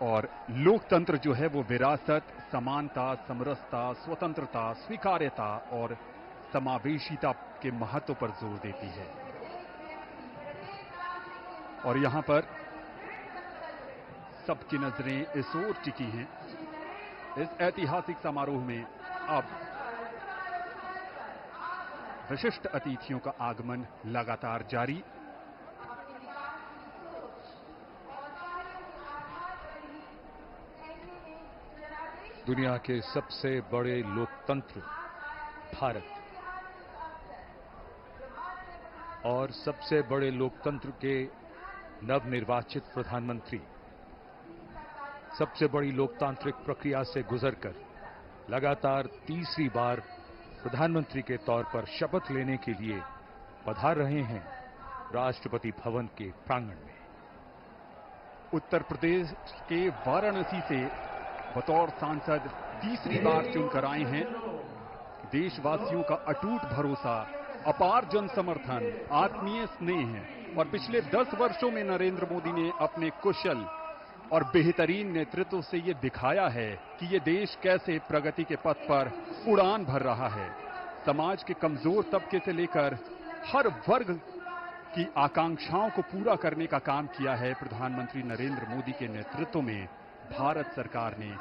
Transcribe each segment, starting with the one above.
और लोकतंत्र जो है वो विरासत, समानता, समरसता, स्वतंत्रता, स्वीकार्यता और समावेशिता के महत्व पर जोर देती है। और यहां पर सबकी नजरें इस ओर टिकी हैं। इस ऐतिहासिक समारोह में अब विशिष्ट अतिथियों का आगमन लगातार जारी। दुनिया के सबसे बड़े लोकतंत्र भारत और सबसे बड़े लोकतंत्र के नवनिर्वाचित प्रधानमंत्री सबसे बड़ी लोकतांत्रिक प्रक्रिया से गुजरकर लगातार तीसरी बार प्रधानमंत्री के तौर पर शपथ लेने के लिए पधार रहे हैं राष्ट्रपति भवन के प्रांगण में। उत्तर प्रदेश के वाराणसी से बतौर सांसद तीसरी बार चुनकर आए हैं। देशवासियों का अटूट भरोसा, अपार जन समर्थन, आत्मीय स्नेह है और पिछले 10 वर्षों में नरेंद्र मोदी ने अपने कुशल और बेहतरीन नेतृत्व से ये दिखाया है कि ये देश कैसे प्रगति के पथ पर उड़ान भर रहा है। समाज के कमजोर तबके से लेकर हर वर्ग की आकांक्षाओं को पूरा करने का काम किया है प्रधानमंत्री नरेंद्र मोदी के नेतृत्व में भारत सरकार ने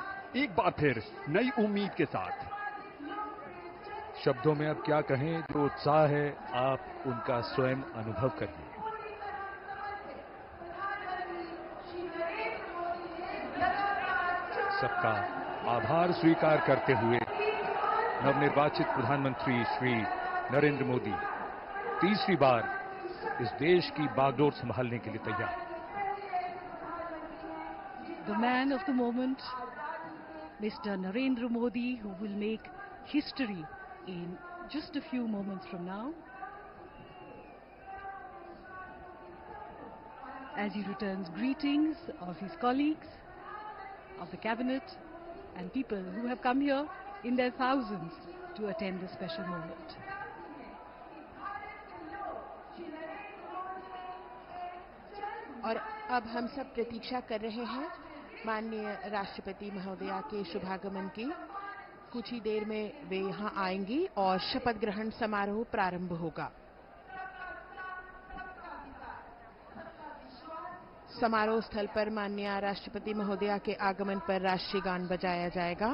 एक बार फिर नई उम्मीद के साथ। शब्दों में अब क्या कहें, जो उत्साह है आप उनका स्वयं अनुभव करिए। सबका आभार स्वीकार करते हुए नवनिर्वाचित प्रधानमंत्री श्री नरेंद्र मोदी तीसरी बार इस देश की बागडोर संभालने के लिए तैयार। The man of the moment, Mr. Narendra Modi, who will make history in just a few moments from now, as he returns greetings of his colleagues, of the cabinet and people who have come here in their thousands to attend this special moment. और अब हम सब प्रतीक्षा कर रहे हैं माननीय राष्ट्रपति महोदया के शुभागमन की। कुछ ही देर में वे यहां आएंगी और शपथ ग्रहण समारोह प्रारंभ होगा। समारोह स्थल पर माननीय राष्ट्रपति महोदया के आगमन पर राष्ट्रीय गान बजाया जाएगा।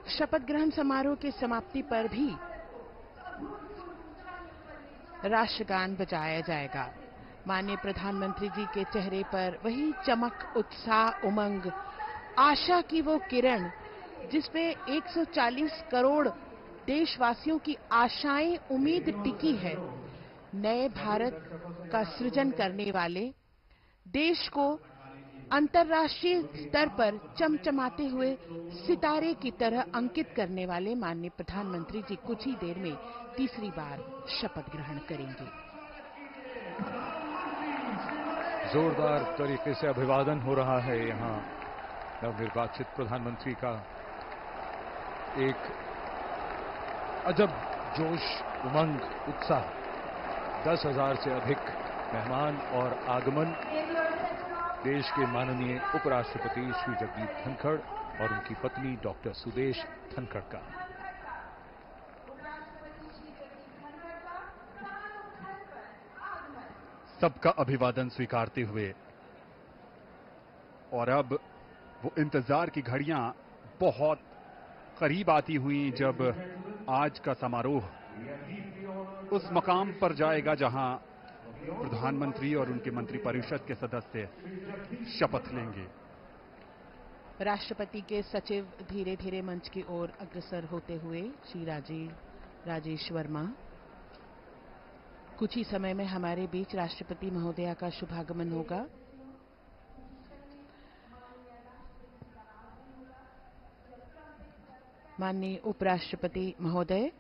शपथ ग्रहण समारोह की समाप्ति पर भी राष्ट्रगान बजाया जाएगा। माननीय प्रधानमंत्री जी के चेहरे पर वही चमक, उत्साह, उमंग, आशा की वो किरण जिसपे 140 करोड़ देशवासियों की आशाएं, उम्मीद टिकी है। नए भारत का सृजन करने वाले, देश को अंतर्राष्ट्रीय स्तर पर चमचमाते हुए सितारे की तरह अंकित करने वाले माननीय प्रधानमंत्री जी कुछ ही देर में तीसरी बार शपथ ग्रहण करेंगे। जोरदार तरीके से अभिवादन हो रहा है यहां नवनिर्वाचित प्रधानमंत्री का। एक अजब जोश, उमंग, उत्साह, 10,000 से अधिक मेहमान और आगमन देश के माननीय उपराष्ट्रपति श्री जगदीप धनखड़ और उनकी पत्नी डॉक्टर सुदेश धनखड़ का। सबका अभिवादन स्वीकारते हुए और अब वो इंतजार की घड़ियां बहुत करीब आती हुई जब आज का समारोह उस मकाम पर जाएगा जहां प्रधानमंत्री और उनके मंत्रिपरिषद के सदस्य शपथ लेंगे। राष्ट्रपति के सचिव धीरे धीरे मंच की ओर अग्रसर होते हुए श्री राजेश वर्मा। कुछ ही समय में हमारे बीच राष्ट्रपति महोदया का शुभागमन होगा। माननीय उपराष्ट्रपति महोदय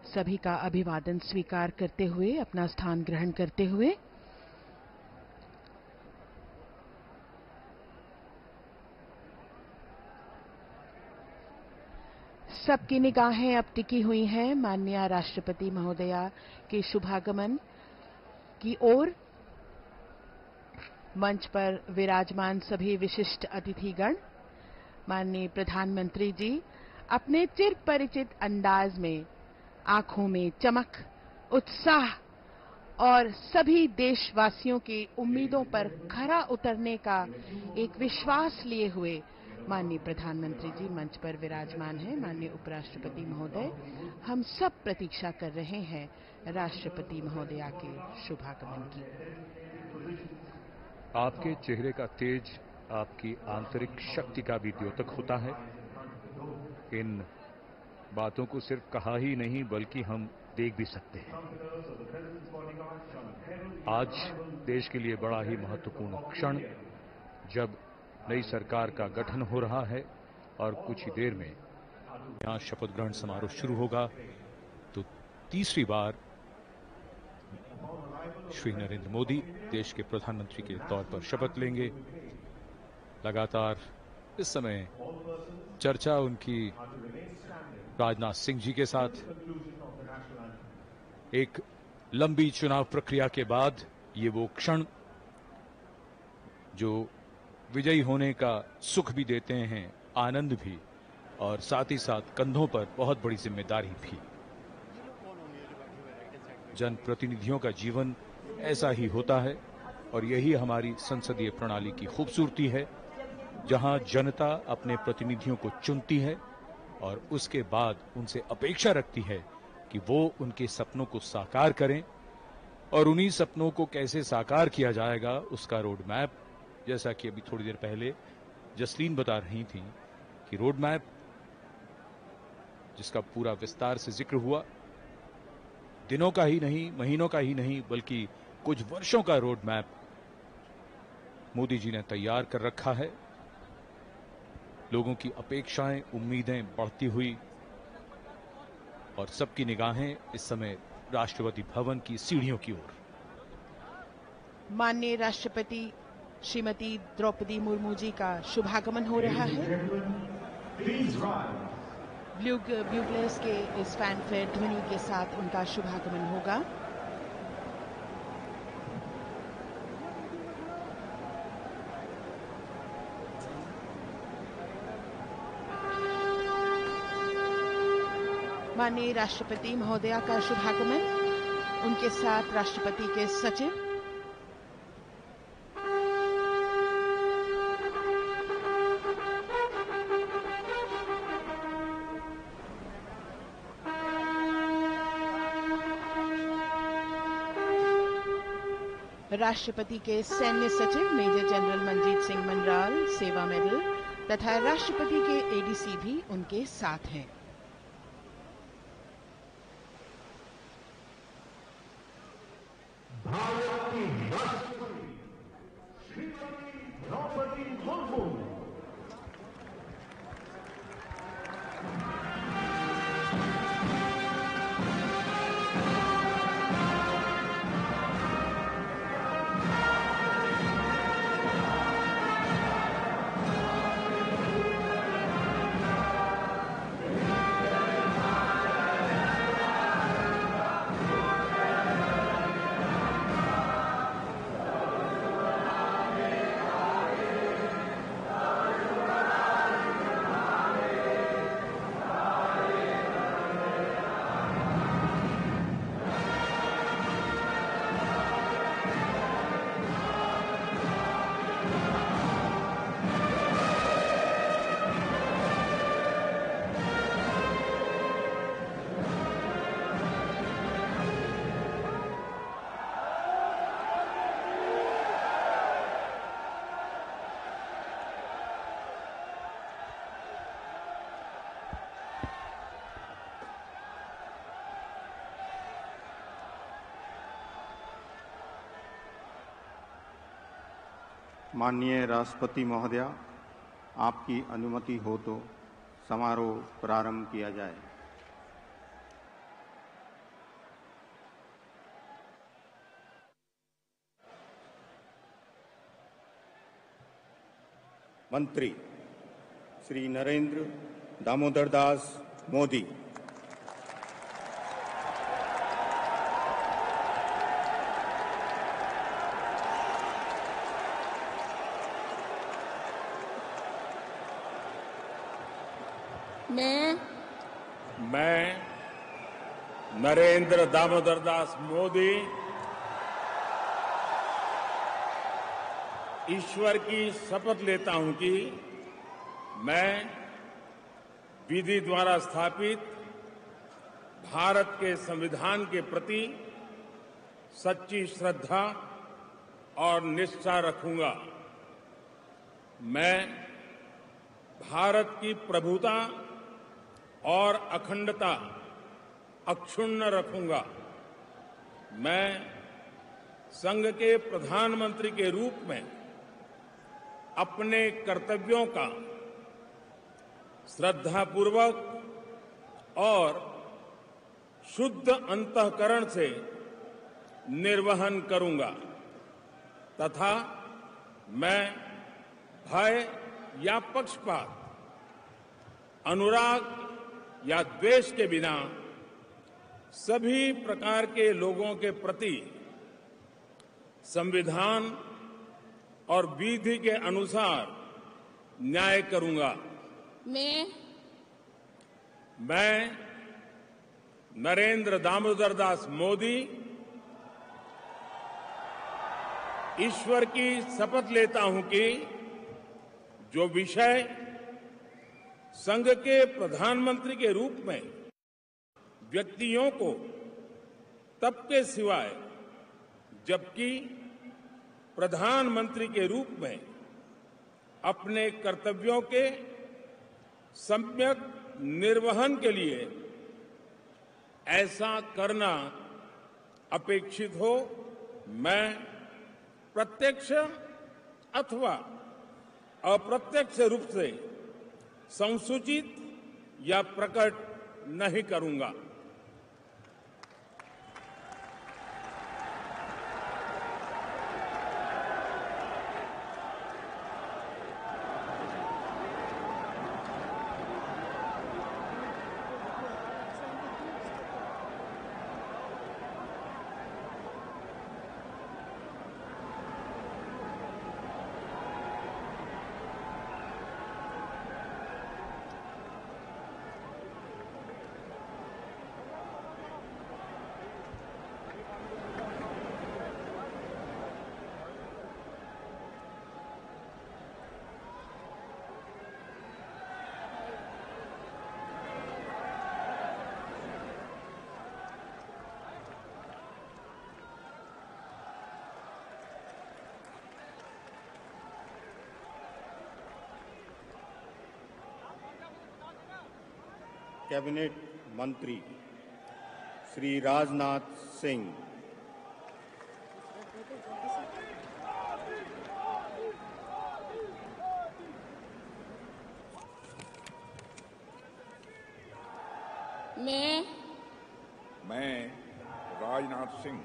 सभी का अभिवादन स्वीकार करते हुए अपना स्थान ग्रहण करते हुए सबकी निगाहें अब टिकी हुई हैं माननीय राष्ट्रपति महोदया के शुभागमन की ओर। मंच पर विराजमान सभी विशिष्ट अतिथिगण, माननीय प्रधानमंत्री जी अपने चिर परिचित अंदाज में आंखों में चमक, उत्साह और सभी देशवासियों की उम्मीदों पर खरा उतरने का एक विश्वास लिए हुए माननीय प्रधानमंत्री जी मंच पर विराजमान हैं। माननीय उपराष्ट्रपति महोदय, हम सब प्रतीक्षा कर रहे हैं राष्ट्रपति महोदया के शुभागमन की। आपके चेहरे का तेज आपकी आंतरिक शक्ति का भी द्योतक होता है। इन बातों को सिर्फ कहा ही नहीं बल्कि हम देख भी सकते हैं। आज देश के लिए बड़ा ही महत्वपूर्ण क्षण, जब नई सरकार का गठन हो रहा है और कुछ ही देर में यहां शपथ ग्रहण समारोह शुरू होगा, तो तीसरी बार श्री नरेंद्र मोदी देश के प्रधानमंत्री के तौर पर शपथ लेंगे। लगातार इस समय चर्चा उनकी राजनाथ सिंह जी के साथ, एक लंबी चुनाव प्रक्रिया के बाद ये वो क्षण जो विजयी होने का सुख भी देते हैं, आनंद भी, और साथ ही साथ कंधों पर बहुत बड़ी जिम्मेदारी भी। जनप्रतिनिधियों का जीवन ऐसा ही होता है और यही हमारी संसदीय प्रणाली की खूबसूरती है, जहां जनता अपने प्रतिनिधियों को चुनती है और उसके बाद उनसे अपेक्षा रखती है कि वो उनके सपनों को साकार करें, और उन्हीं सपनों को कैसे साकार किया जाएगा उसका रोड मैप, जैसा कि अभी थोड़ी देर पहले जसलीन बता रही थी कि रोड मैप जिसका पूरा विस्तार से जिक्र हुआ, दिनों का ही नहीं, महीनों का ही नहीं, बल्कि कुछ वर्षों का रोड मैप मोदी जी ने तैयार कर रखा है। लोगों की अपेक्षाएं, उम्मीदें बढ़ती हुई और सबकी निगाहें इस समय राष्ट्रपति भवन की सीढ़ियों की ओर। माननीय राष्ट्रपति श्रीमती द्रौपदी मुर्मू जी का शुभागमन हो रहा है। ब्यूगलर्स के इस फैनफेयर ध्वनि के साथ उनका शुभागमन होगा। माननीय राष्ट्रपति महोदया का शुभागमन, उनके साथ राष्ट्रपति के सचिव, राष्ट्रपति के सैन्य सचिव मेजर जनरल मनजीत सिंह मनराल सेवा मेडल तथा राष्ट्रपति के एडीसी भी उनके साथ हैं। भारत की राष्ट्रपति श्रीमती द्रौपदी मुर्मू। माननीय राष्ट्रपति महोदया, आपकी अनुमति हो तो समारोह प्रारंभ किया जाए। मंत्री श्री नरेंद्र दामोदर दास मोदी। मैं नरेंद्र दामोदर दास मोदी ईश्वर की शपथ लेता हूं कि मैं विधि द्वारा स्थापित भारत के संविधान के प्रति सच्ची श्रद्धा और निष्ठा रखूंगा। मैं भारत की प्रभुता और अखंडता अक्षुण्ण रखूंगा। मैं संघ के प्रधानमंत्री के रूप में अपने कर्तव्यों का श्रद्धापूर्वक और शुद्ध अंतःकरण से निर्वहन करूंगा तथा मैं भय या पक्षपात, अनुराग या द्वेष के बिना सभी प्रकार के लोगों के प्रति संविधान और विधि के अनुसार न्याय करूंगा। मैं नरेंद्र दामोदर दास मोदी ईश्वर की शपथ लेता हूं कि जो विषय संघ के प्रधानमंत्री के रूप में व्यक्तियों को तब के सिवाय जबकि प्रधानमंत्री के रूप में अपने कर्तव्यों के सम्यक निर्वहन के लिए ऐसा करना अपेक्षित हो, मैं प्रत्यक्ष अथवा अप्रत्यक्ष रूप से संसूचित या प्रकट नहीं करूंगा। कैबिनेट मंत्री श्री राजनाथ सिंह, मैं राजनाथ सिंह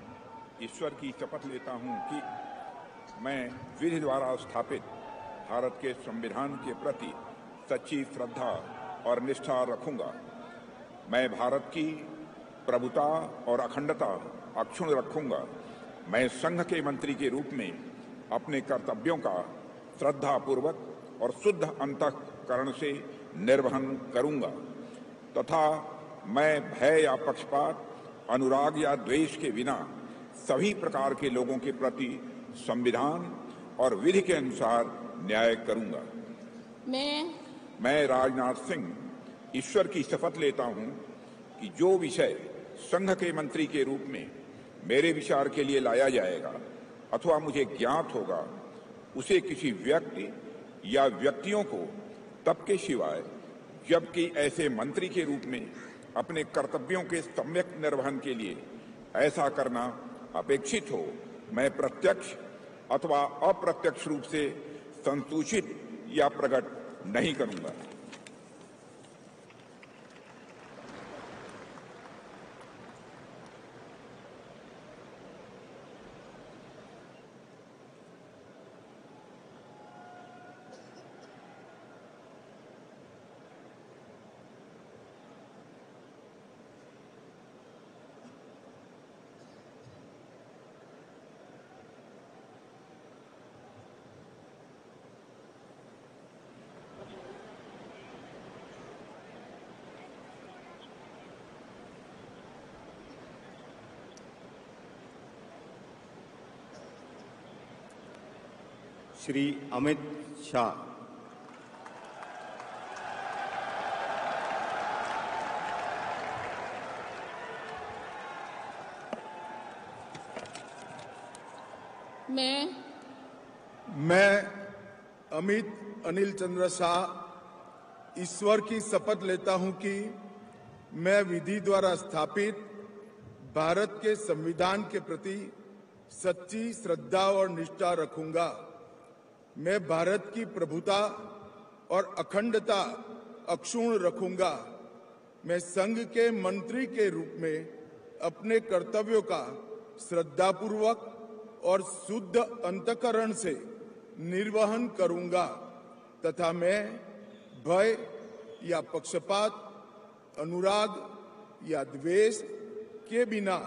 ईश्वर की शपथ लेता हूं कि मैं विधि द्वारा स्थापित भारत के संविधान के प्रति सच्ची श्रद्धा और निष्ठा रखूंगा। मैं भारत की प्रभुता और अखंडता अक्षुण्ण रखूंगा। मैं संघ के मंत्री के रूप में अपने कर्तव्यों का श्रद्धापूर्वक और शुद्ध अंतःकरण से निर्वहन करूंगा तथा मैं भय या पक्षपात, अनुराग या द्वेष के बिना सभी प्रकार के लोगों के प्रति संविधान और विधि के अनुसार न्याय करूंगा। मैं राजनाथ सिंह ईश्वर की शपथ लेता हूं कि जो विषय संघ के मंत्री के रूप में मेरे विचार के लिए लाया जाएगा अथवा मुझे ज्ञात होगा, उसे किसी व्यक्ति या व्यक्तियों को तब के सिवाय जबकि ऐसे मंत्री के रूप में अपने कर्तव्यों के सम्यक निर्वहन के लिए ऐसा करना अपेक्षित हो, मैं प्रत्यक्ष अथवा अप्रत्यक्ष रूप से संसूचित या प्रकट नहीं करूंगा। श्री अमित शाह। मैं अमित अनिल चंद्र शाह ईश्वर की शपथ लेता हूं कि मैं विधि द्वारा स्थापित भारत के संविधान के प्रति सच्ची श्रद्धा और निष्ठा रखूंगा। मैं भारत की प्रभुता और अखंडता अक्षुण्ण रखूंगा। मैं संघ के मंत्री के रूप में अपने कर्तव्यों का श्रद्धापूर्वक और शुद्ध अंतःकरण से निर्वहन करूंगा तथा मैं भय या पक्षपात, अनुराग या द्वेष के बिना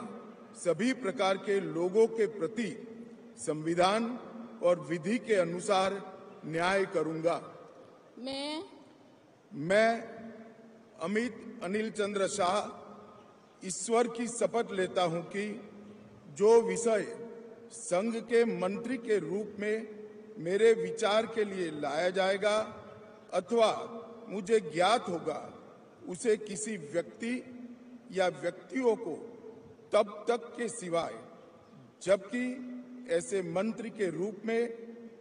सभी प्रकार के लोगों के प्रति संविधान और विधि के अनुसार न्याय करूंगा। मैं अमित अनिल चंद्र शाह ईश्वर की शपथ लेता हूं कि जो विषय संघ के मंत्री के रूप में मेरे विचार के लिए लाया जाएगा अथवा मुझे ज्ञात होगा, उसे किसी व्यक्ति या व्यक्तियों को तब तक के सिवाय जबकि ऐसे मंत्री के रूप में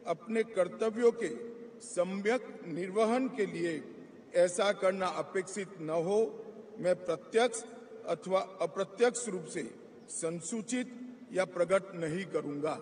अपने कर्तव्यों के सम्यक निर्वहन के लिए ऐसा करना अपेक्षित न हो, मैं प्रत्यक्ष अथवा अप्रत्यक्ष रूप से संसूचित या प्रकट नहीं करूंगा।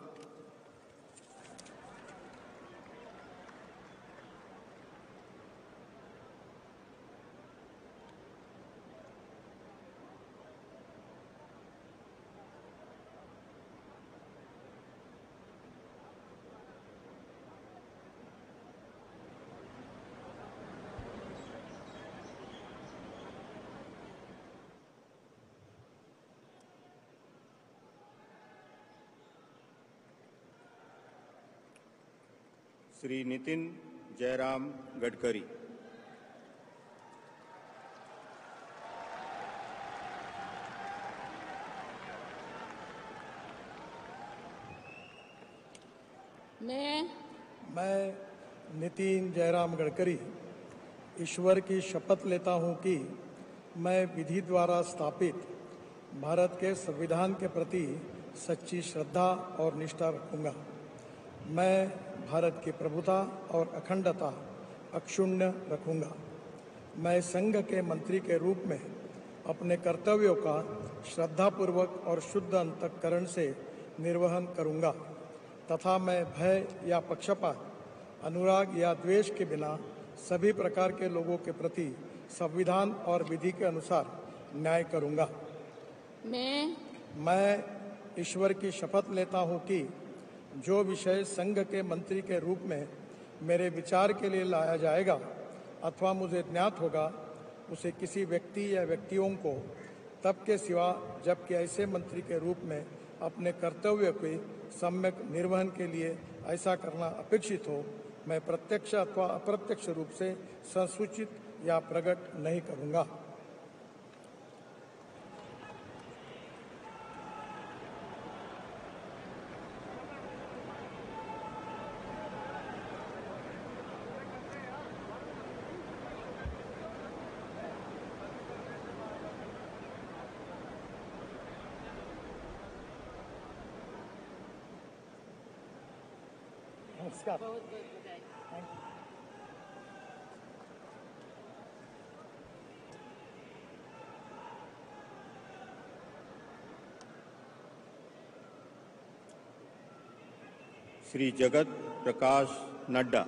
श्री नितिन जयराम गडकरी। मैं नितिन जयराम गडकरी ईश्वर की शपथ लेता हूं कि मैं विधि द्वारा स्थापित भारत के संविधान के प्रति सच्ची श्रद्धा और निष्ठा रखूंगा। मैं भारत की प्रभुता और अखंडता अक्षुण्ण रखूंगा। मैं संघ के मंत्री के रूप में अपने कर्तव्यों का श्रद्धापूर्वक और शुद्ध अंतःकरण से निर्वहन करूंगा तथा मैं भय या पक्षपात, अनुराग या द्वेष के बिना सभी प्रकार के लोगों के प्रति संविधान और विधि के अनुसार न्याय करूंगा। मैं ईश्वर की शपथ लेता हूं कि जो विषय संघ के मंत्री के रूप में मेरे विचार के लिए लाया जाएगा अथवा मुझे ज्ञात होगा, उसे किसी व्यक्ति या व्यक्तियों को तब के सिवा जबकि ऐसे मंत्री के रूप में अपने कर्तव्य के सम्यक निर्वहन के लिए ऐसा करना अपेक्षित हो, मैं प्रत्यक्ष अथवा अप्रत्यक्ष रूप से संसूचित या प्रकट नहीं करूंगा। नमस्कार। श्री जगत प्रकाश नड्डा।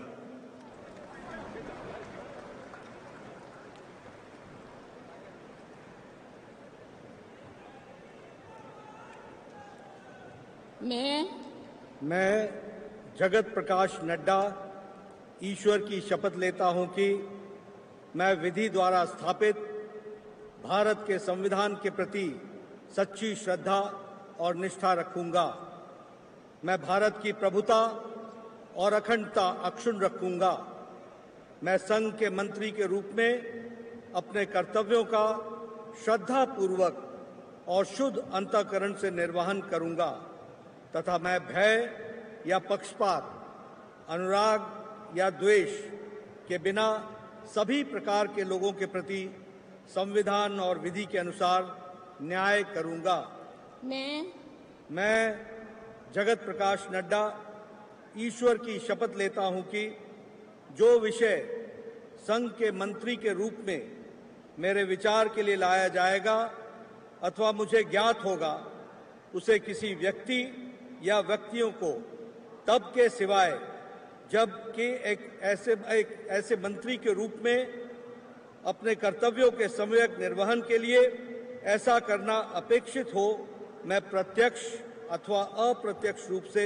मैं जगत प्रकाश नड्डा ईश्वर की शपथ लेता हूं कि मैं विधि द्वारा स्थापित भारत के संविधान के प्रति सच्ची श्रद्धा और निष्ठा रखूंगा। मैं भारत की प्रभुता और अखंडता अक्षुण्ण रखूंगा। मैं संघ के मंत्री के रूप में अपने कर्तव्यों का श्रद्धापूर्वक और शुद्ध अंतःकरण से निर्वहन करूंगा तथा मैं भय या पक्षपात, अनुराग या द्वेष के बिना सभी प्रकार के लोगों के प्रति संविधान और विधि के अनुसार न्याय करूंगा। मैं जगत प्रकाश नड्डा ईश्वर की शपथ लेता हूं कि जो विषय संघ के मंत्री के रूप में मेरे विचार के लिए लाया जाएगा अथवा मुझे ज्ञात होगा, उसे किसी व्यक्ति या व्यक्तियों को तब के सिवाय जबकि एक ऐसे मंत्री के रूप में अपने कर्तव्यों के सम्यक निर्वहन के लिए ऐसा करना अपेक्षित हो, मैं प्रत्यक्ष अथवा अप्रत्यक्ष रूप से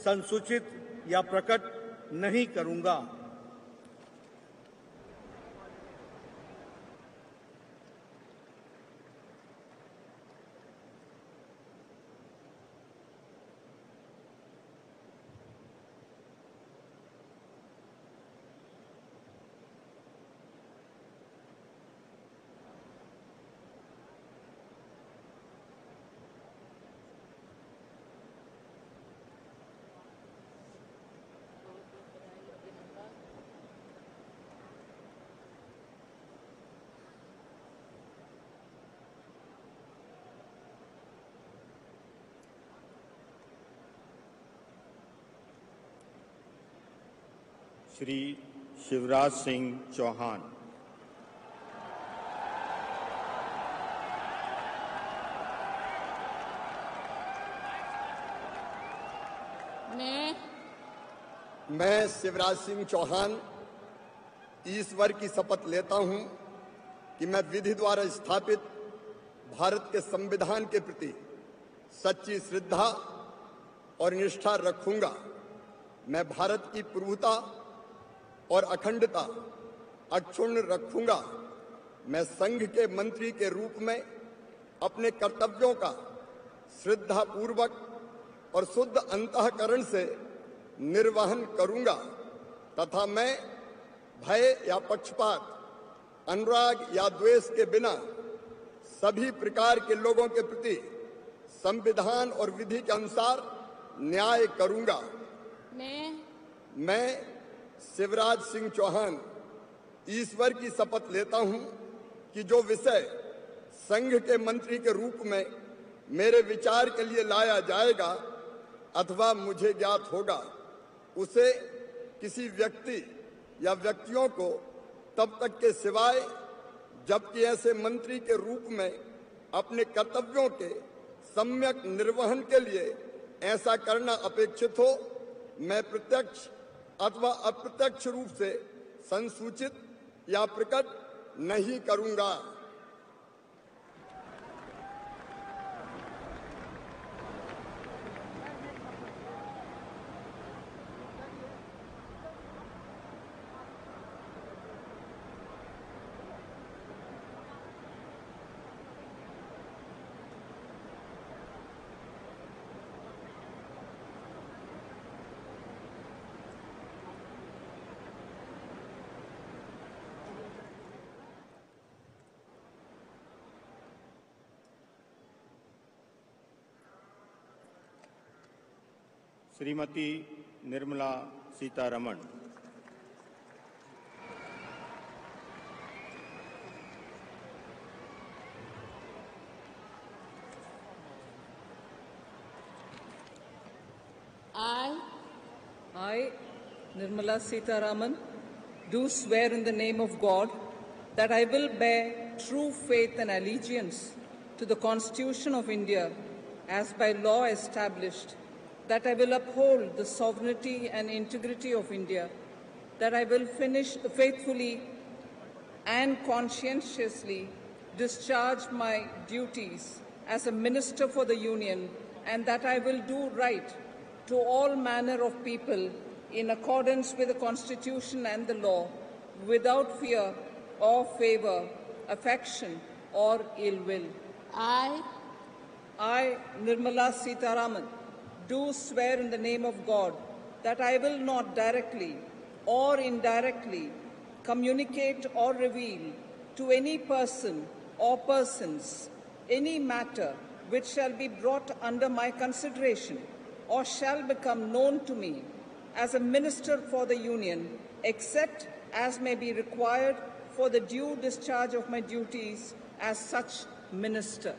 संसूचित या प्रकट नहीं करूंगा। श्री शिवराज सिंह चौहान। मैं शिवराज सिंह चौहान ईश्वर की शपथ लेता हूं कि मैं विधि द्वारा स्थापित भारत के संविधान के प्रति सच्ची श्रद्धा और निष्ठा रखूंगा। मैं भारत की प्रभुता और अखंडता अक्षुण्ण रखूंगा। मैं संघ के मंत्री के रूप में अपने कर्तव्यों का श्रद्धापूर्वक और शुद्ध अंतःकरण से निर्वहन करूंगा तथा मैं भय या पक्षपात, अनुराग या द्वेष के बिना सभी प्रकार के लोगों के प्रति संविधान और विधि के अनुसार न्याय करूंगा। मैं शिवराज सिंह चौहान ईश्वर की शपथ लेता हूं कि जो विषय संघ के मंत्री के रूप में मेरे विचार के लिए लाया जाएगा अथवा मुझे ज्ञात होगा, उसे किसी व्यक्ति या व्यक्तियों को तब तक के सिवाय जबकि ऐसे मंत्री के रूप में अपने कर्तव्यों के सम्यक निर्वहन के लिए ऐसा करना अपेक्षित हो, मैं प्रत्यक्ष अथवा अप्रत्यक्ष रूप से संसूचित या प्रकट नहीं करूंगा। Shrimati Nirmala Sitharaman. I, Nirmala Sitharaman, do swear in the name of God that I will bear true faith and allegiance to the Constitution of India as by law established, that I will uphold the sovereignty and integrity of India, that I will faithfully and conscientiously discharge my duties as a minister for the Union, and that I will do right to all manner of people in accordance with the Constitution and the law, without fear or favor, affection or ill will. I, Nirmala Sitharaman, do swear in the name of God that I will not directly or indirectly communicate or reveal to any person or persons any matter which shall be brought under my consideration or shall become known to me as a minister for the Union, except as may be required for the due discharge of my duties as such minister.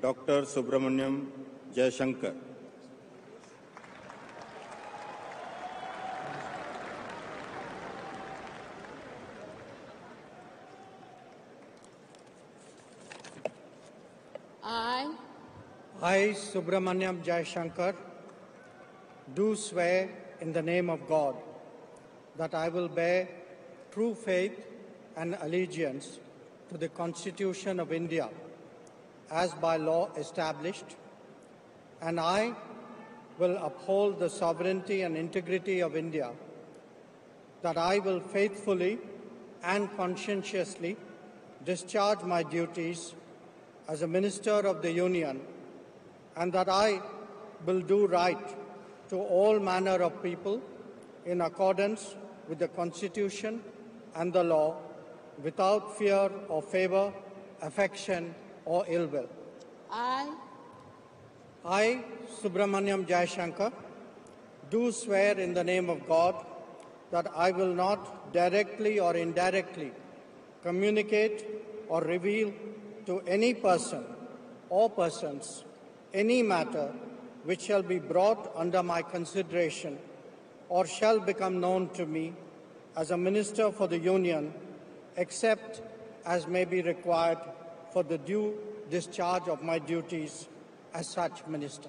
Doctor Subramanyam Jayashankar. I, Subramanyam Jayashankar, do swear in the name of God that I will bear true faith and allegiance to the Constitution of India as by law established, and I will uphold the sovereignty and integrity of India, that I will faithfully and conscientiously discharge my duties as a Minister of the Union, and that I will do right to all manner of people in accordance with the Constitution and the law, without fear or favor, affection, or ill will. I, Subramanyam Jayashankar, do swear in the name of God that I will not directly or indirectly communicate or reveal to any person or persons any matter which shall be brought under my consideration or shall become known to me as a Minister for the Union, except as may be required for the due discharge of my duties as such Minister.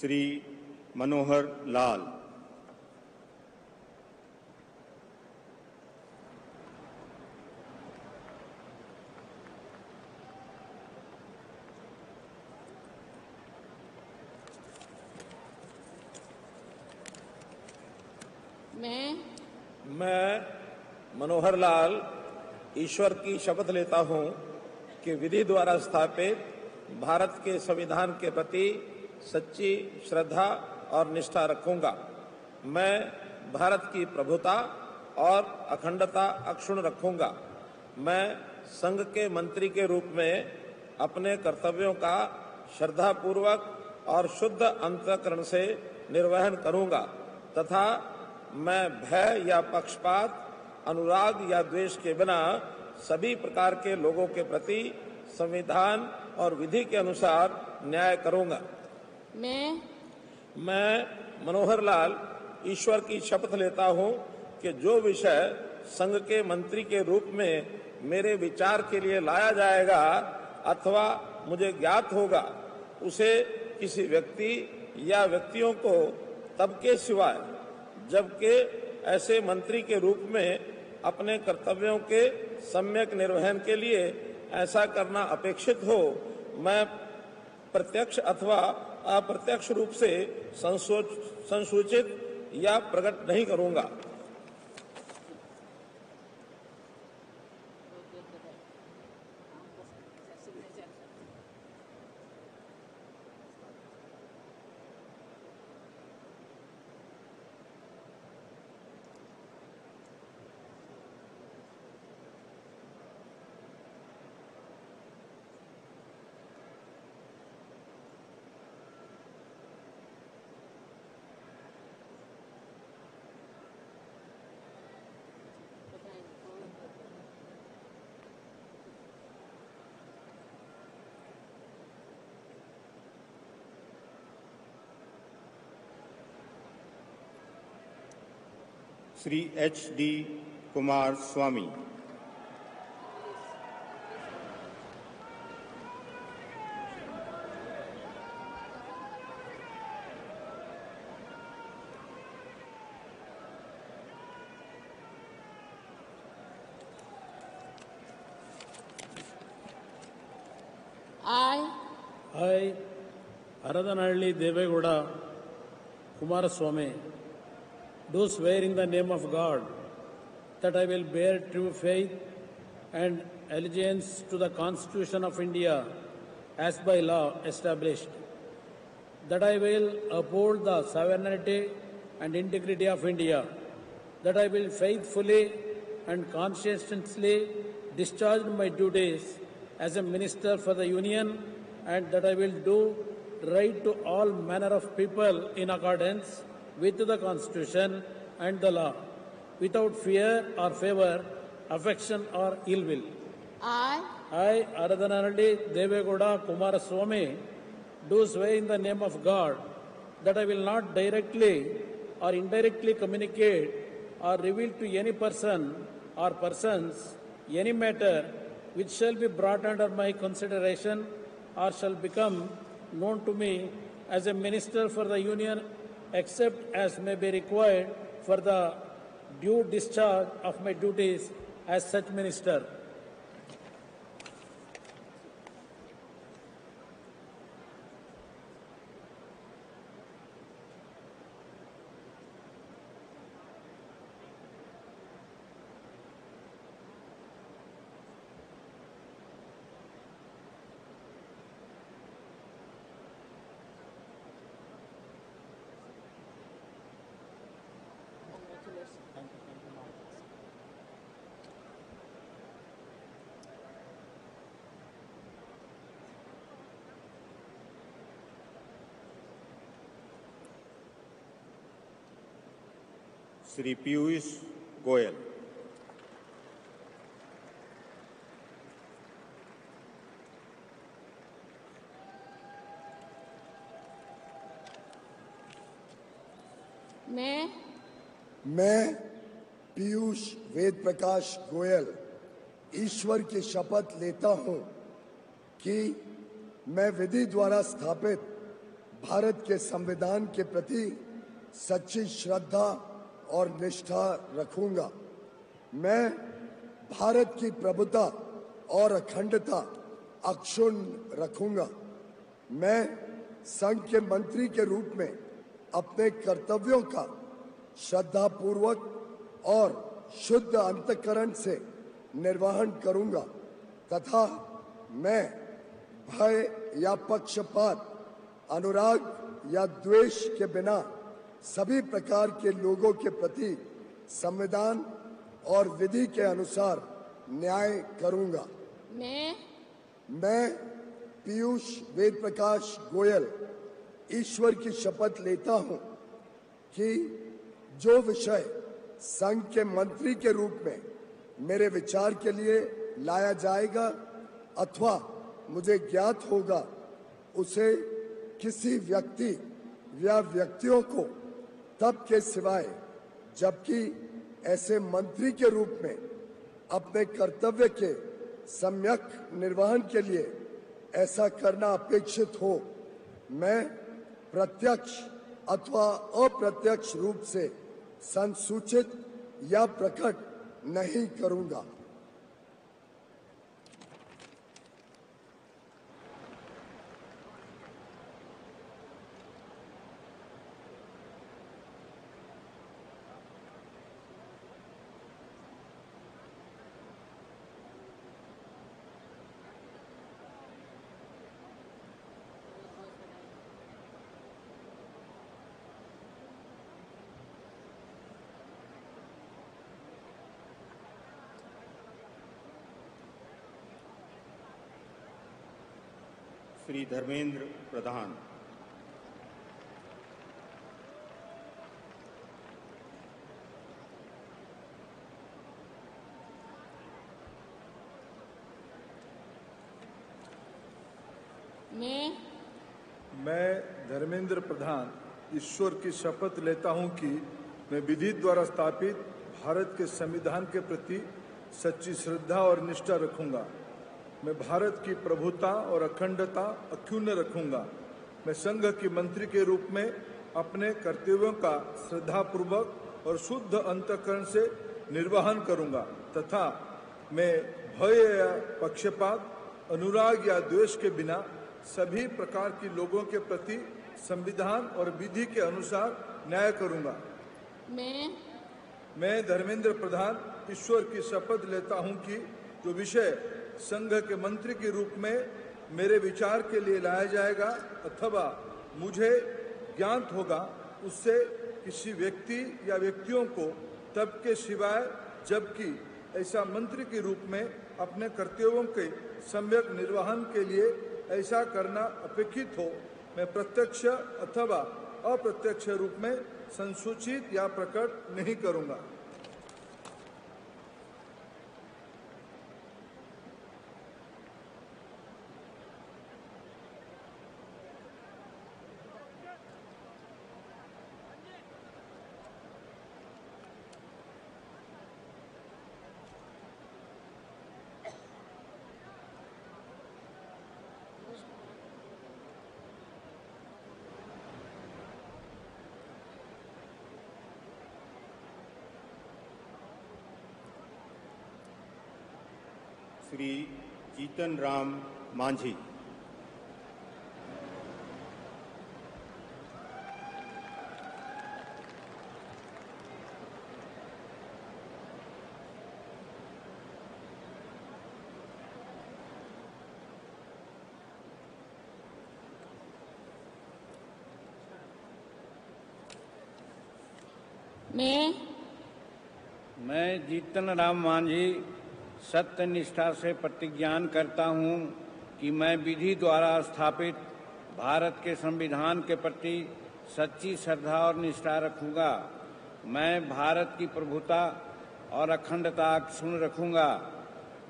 Shri Manohar Lal. मैं मनोहर लाल ईश्वर की शपथ लेता हूं कि विधि द्वारा स्थापित भारत के संविधान के प्रति सच्ची श्रद्धा और निष्ठा रखूंगा। मैं भारत की प्रभुता और अखंडता अक्षुण्ण रखूंगा। मैं संघ के मंत्री के रूप में अपने कर्तव्यों का श्रद्धापूर्वक और शुद्ध अंतःकरण से निर्वहन करूंगा तथा मैं भय या पक्षपात, अनुराग या द्वेष के बिना सभी प्रकार के लोगों के प्रति संविधान और विधि के अनुसार न्याय करूंगा। मैं मनोहर लाल ईश्वर की शपथ लेता हूं कि जो विषय संघ के मंत्री के रूप में मेरे विचार के लिए लाया जाएगा अथवा मुझे ज्ञात होगा, उसे किसी व्यक्ति या व्यक्तियों को तब के सिवाय जबकि ऐसे मंत्री के रूप में अपने कर्तव्यों के सम्यक निर्वहन के लिए ऐसा करना अपेक्षित हो, मैं प्रत्यक्ष अथवा अप्रत्यक्ष रूप से संसूचित या प्रकट नहीं करूंगा। Shri HD Kumar Swami. I, Aradanalli Devegowda Kumaraswamy, do swear in the name of God that I will bear true faith and allegiance to the Constitution of India as by law established, that I will uphold the sovereignty and integrity of India, that I will faithfully and conscientiously discharge my duties as a Minister for the Union, and that I will do right to all manner of people in accordance with the Constitution and the law, without fear or favour, affection or ill will. I, Aradanalli Devegowda Kumaraswamy, do swear in the name of God that I will not directly or indirectly communicate or reveal to any person or persons any matter which shall be brought under my consideration or shall become known to me as a Minister for the Union, except as may be required for the due discharge of my duties as such Minister. Shri Piyush Goyal. मैं पीयूष वेद प्रकाश गोयल ईश्वर की शपथ लेता हूं कि मैं विधि द्वारा स्थापित भारत के संविधान के प्रति सच्ची श्रद्धा और निष्ठा रखूंगा। मैं भारत की प्रभुता और अखंडता अक्षुण्ण रखूंगा। मैं संघ के मंत्री के रूप में अपने कर्तव्यों का श्रद्धापूर्वक और शुद्ध अंतःकरण से निर्वहन करूंगा तथा मैं भय या पक्षपात, अनुराग या द्वेष के बिना सभी प्रकार के लोगों के प्रति संविधान और विधि के अनुसार न्याय करूंगा। मैं पीयूष वेद प्रकाश गोयल ईश्वर की शपथ लेता हूं कि जो विषय संघ के मंत्री के रूप में मेरे विचार के लिए लाया जाएगा अथवा मुझे ज्ञात होगा, उसे किसी व्यक्ति या व्यक्तियों को तब के सिवाय जबकि ऐसे मंत्री के रूप में अपने कर्तव्य के सम्यक निर्वहन के लिए ऐसा करना अपेक्षित हो, मैं प्रत्यक्ष अथवा अप्रत्यक्ष रूप से संसूचित या प्रकट नहीं करूंगा। श्री धर्मेंद्र प्रधान। मैं धर्मेंद्र प्रधान ईश्वर की शपथ लेता हूं कि मैं विधि द्वारा स्थापित भारत के संविधान के प्रति सच्ची श्रद्धा और निष्ठा रखूंगा। मैं भारत की प्रभुता और अखंडता अक्षुण्ण रखूंगा। मैं संघ की मंत्री के रूप में अपने कर्तव्यों का श्रद्धापूर्वक और शुद्ध अंतःकरण से निर्वहन करूंगा तथा मैं भय या पक्षपात, अनुराग या द्वेष के बिना सभी प्रकार के लोगों के प्रति संविधान और विधि के अनुसार न्याय करूंगा। मैं धर्मेंद्र प्रधान ईश्वर की शपथ लेता हूं कि जो विषय संघ के मंत्री के रूप में मेरे विचार के लिए लाया जाएगा अथवा मुझे ज्ञात होगा उससे किसी व्यक्ति या व्यक्तियों को तब के सिवाय जबकि ऐसा मंत्री के रूप में अपने कर्तव्यों के सम्यक निर्वहन के लिए ऐसा करना अपेक्षित हो, मैं प्रत्यक्ष अथवा अप्रत्यक्ष रूप में संसूचित या प्रकट नहीं करूंगा। श्री जीतन राम मांझी। मैं जीतन राम मांझी सत्य निष्ठा से प्रतिज्ञान करता हूं कि मैं विधि द्वारा स्थापित भारत के संविधान के प्रति सच्ची श्रद्धा और निष्ठा रखूंगा। मैं भारत की प्रभुता और अखंडता अक्षुण्ण रखूंगा।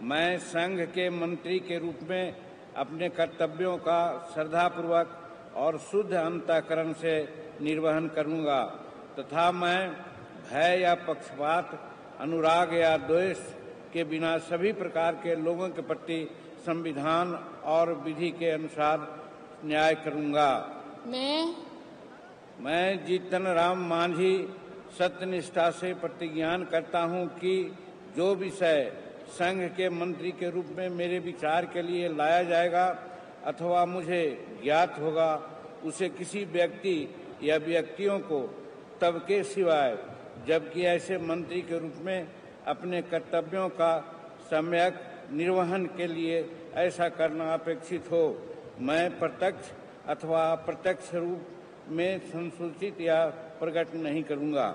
मैं संघ के मंत्री के रूप में अपने कर्तव्यों का श्रद्धापूर्वक और शुद्ध अंतःकरण से निर्वहन करूंगा तथा मैं भय या पक्षपात, अनुराग या द्वेष के बिना सभी प्रकार के लोगों के प्रति संविधान और विधि के अनुसार न्याय करूंगा। मैं जीतन राम मांझी सत्यनिष्ठा से प्रतिज्ञान करता हूं कि जो विषय संघ के मंत्री के रूप में मेरे विचार के लिए लाया जाएगा अथवा मुझे ज्ञात होगा उसे किसी व्यक्ति या व्यक्तियों को तब के सिवाय जबकि ऐसे मंत्री के रूप में अपने कर्तव्यों का सम्यक निर्वहन के लिए ऐसा करना अपेक्षित हो, मैं प्रत्यक्ष अथवा अप्रत्यक्ष रूप में संसूचित या प्रकट नहीं करूंगा।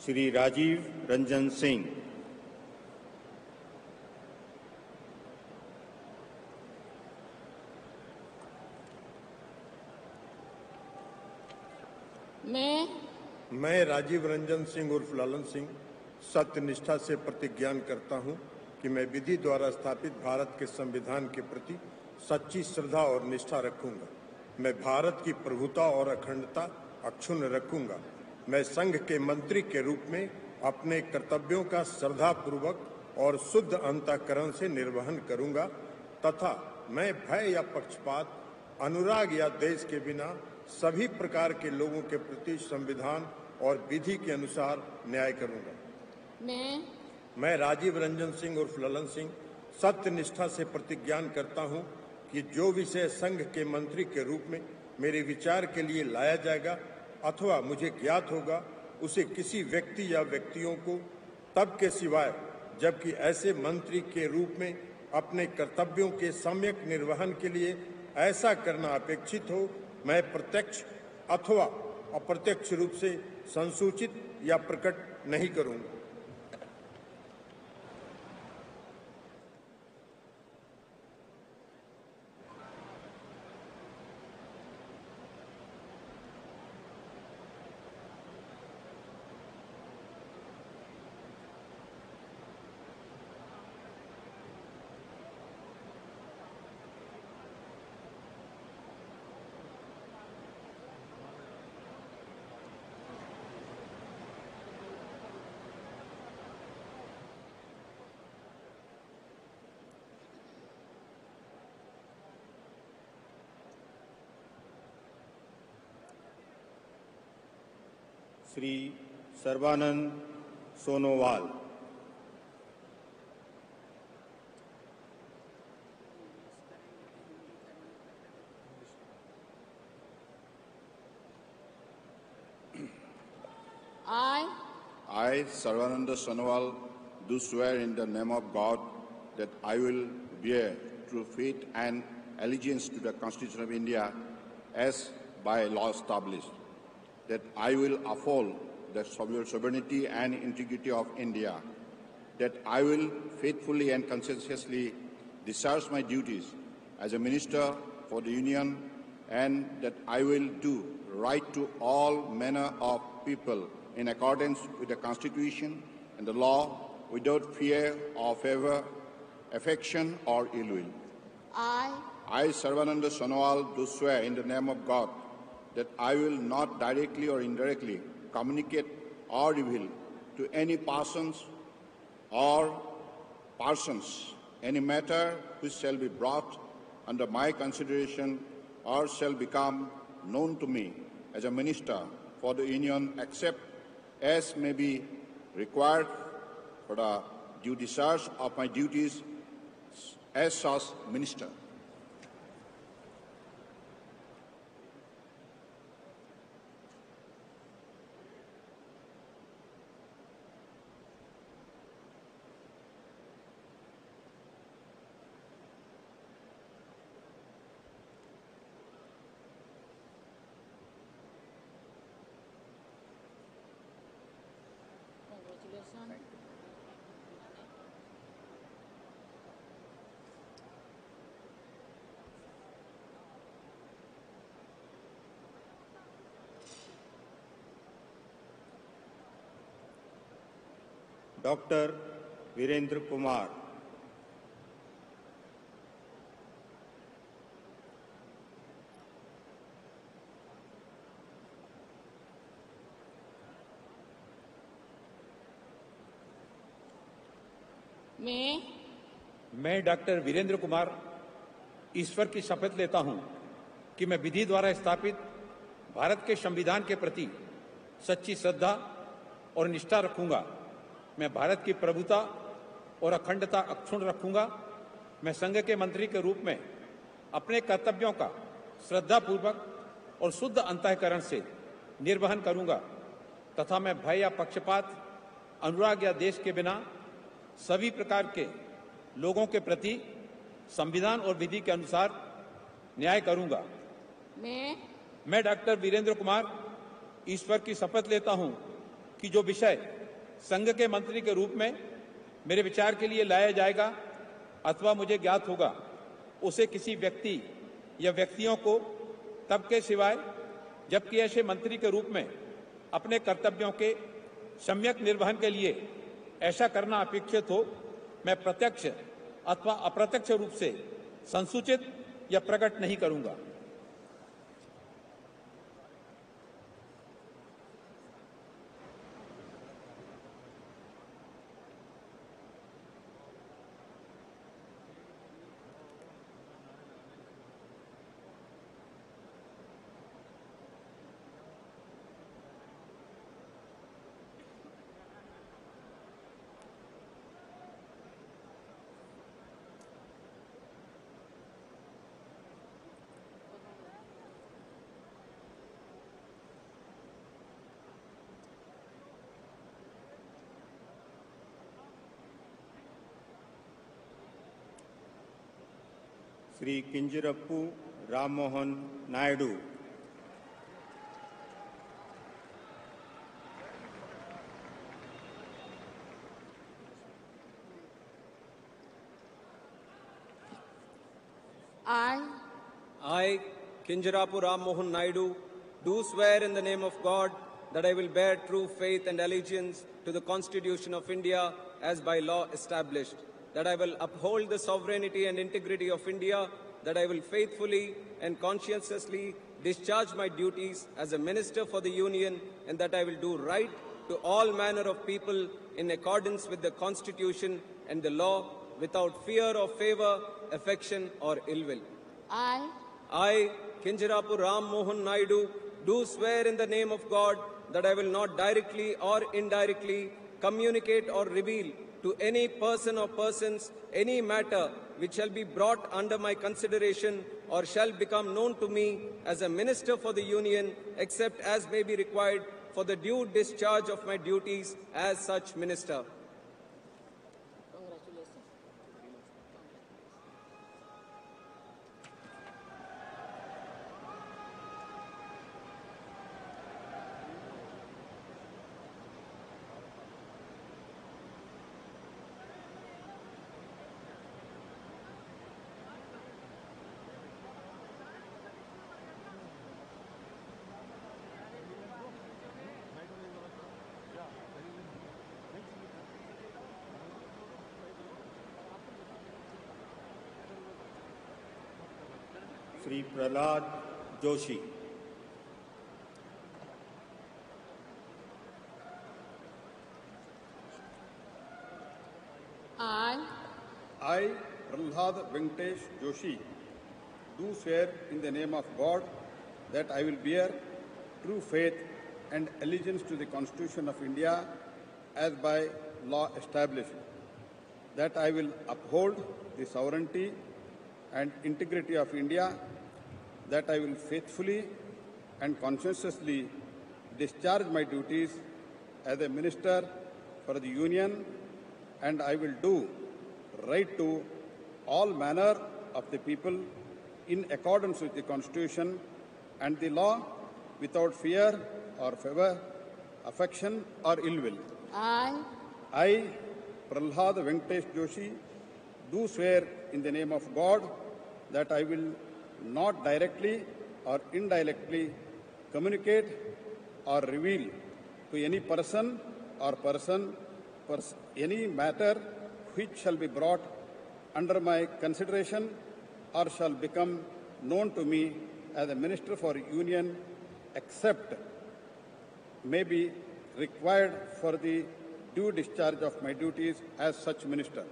श्री राजीव रंजन सिंह। मैं राजीव रंजन सिंह उर्फ लालन सिंह सत्यनिष्ठा से प्रतिज्ञान करता हूं कि मैं विधि द्वारा स्थापित भारत के संविधान के प्रति सच्ची श्रद्धा और निष्ठा रखूंगा। मैं भारत की प्रभुता और अखंडता अक्षुण्ण रखूंगा। मैं संघ के मंत्री के रूप में अपने कर्तव्यों का श्रद्धापूर्वक और शुद्ध अंतःकरण से निर्वहन करूंगा तथा मैं भय या पक्षपात, अनुराग या द्वेष के बिना सभी प्रकार के लोगों के प्रति संविधान और विधि के अनुसार न्याय करूंगा। मैं राजीव रंजन सिंह उर्फ ललन सिंह सत्य निष्ठा से प्रतिज्ञान करता हूं कि जो विषय संघ के मंत्री के रूप में मेरे विचार के लिए लाया जाएगा अथवा मुझे ज्ञात होगा, उसे किसी व्यक्ति या व्यक्तियों को तब के सिवाय जबकि ऐसे मंत्री के रूप में अपने कर्तव्यों के सम्यक निर्वहन के लिए ऐसा करना अपेक्षित हो, मैं प्रत्यक्ष अथवा अप्रत्यक्ष रूप से संसूचित या प्रकट नहीं करूंगा। Shri Sarbananda Sonowal. I, Sarvananda Sonowal, do swear in the name of God that I will bear true faith and allegiance to the Constitution of India as by law established, that I will uphold the sovereignty and integrity of India, that I will faithfully and conscientiously discharge my duties as a Minister for the Union, and that I will do right to all manner of people in accordance with the Constitution and the law without fear or favor, affection or ill will. I, Sarvananda Sonowal, do swear in the name of God that I will not directly or indirectly communicate or reveal to any persons any matter which shall be brought under my consideration or shall become known to me as a Minister for the Union, except as may be required for the due discharge of my duties as such Minister. Doctor Virendra Kumar. मैं doctor Virendra Kumar ईश्वर की शपथ लेता हूं कि मैं विधि द्वारा स्थापित भारत के संविधान के प्रति सच्ची श्रद्धा और निष्ठा रखूंगा। मैं भारत की प्रभुता और अखंडता अक्षुण्ण रखूंगा। मैं संघ के मंत्री के रूप में अपने कर्तव्यों का श्रद्धापूर्वक और शुद्ध अंतःकरण से निर्वहन करूंगा तथा मैं भय या पक्षपात, अनुराग या देश के बिना सभी प्रकार के लोगों के प्रति संविधान और विधि के अनुसार न्याय करूंगा। मैं डॉक्टर वीरेंद्र कुमार ईश्वर की शपथ लेता हूं कि जो विषय संघ के मंत्री के रूप में मेरे विचार के लिए लाया जाएगा अथवा मुझे ज्ञात होगा, उसे किसी व्यक्ति या व्यक्तियों को तब के सिवाय जबकि ऐसे मंत्री के रूप में अपने कर्तव्यों के सम्यक निर्वहन के लिए ऐसा करना अपेक्षित हो, मैं प्रत्यक्ष अथवा अप्रत्यक्ष रूप से संसूचित या प्रकट नहीं करूंगा। Shri किंजरप्पू Rammohan Naidu. I, Kinjarapu Ram Mohan Naidu, do swear in the name of God that I will bear true faith and allegiance to the Constitution of India as by law established, that I will uphold the sovereignty and integrity of India, that I will faithfully and conscientiously discharge my duties as a Minister for the Union, and that I will do right to all manner of people in accordance with the Constitution and the law, without fear or favor, affection or ill will. I, Kinjarapu Ram Mohan Naidu, do swear in the name of God that I will not directly or indirectly communicate or reveal to any person or persons any matter which shall be brought under my consideration or shall become known to me as a Minister for the Union, except as may be required for the due discharge of my duties as such Minister. Shri Prahlad Joshi. I, Prahlad Venkatesh Joshi, do swear in the name of God that I will bear true faith and allegiance to the Constitution of India as by law established, that I will uphold the sovereignty and integrity of India, that I will faithfully and conscientiously discharge my duties as a Minister for the Union, and I will do right to all manner of the people in accordance with the Constitution and the law, without fear or favor, affection or ill will. I, Prahlad Venkatesh Joshi, do swear in the name of God that I will not directly or indirectly communicate or reveal to any person or any matter which shall be brought under my consideration or shall become known to me as a Minister for Union, except may be required for the due discharge of my duties as such Minister.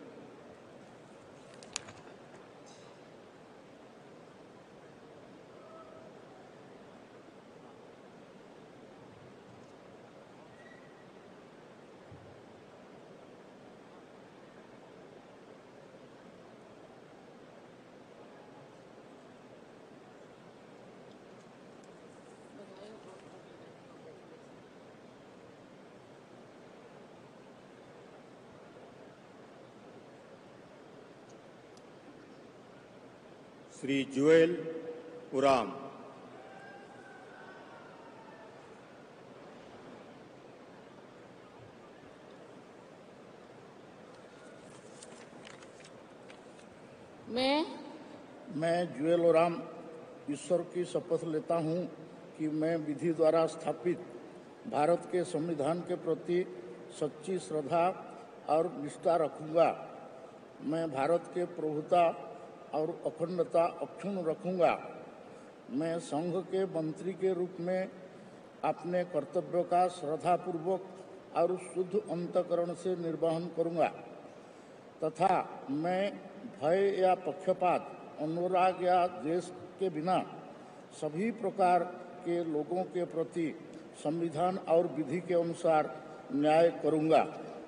Shri जुएल उराम। मैं जुएल उराम ईश्वर की शपथ लेता हूं कि मैं विधि द्वारा स्थापित भारत के संविधान के प्रति सच्ची श्रद्धा और निष्ठा रखूंगा। मैं भारत के प्रभुता और अखंडता अक्षुण्ण रखूंगा। मैं संघ के मंत्री के रूप में अपने कर्तव्यों का श्रद्धापूर्वक और शुद्ध अंतःकरण से निर्वहन करूंगा तथा मैं भय या पक्षपात, अनुराग या द्वेष के बिना सभी प्रकार के लोगों के प्रति संविधान और विधि के अनुसार न्याय करूंगा।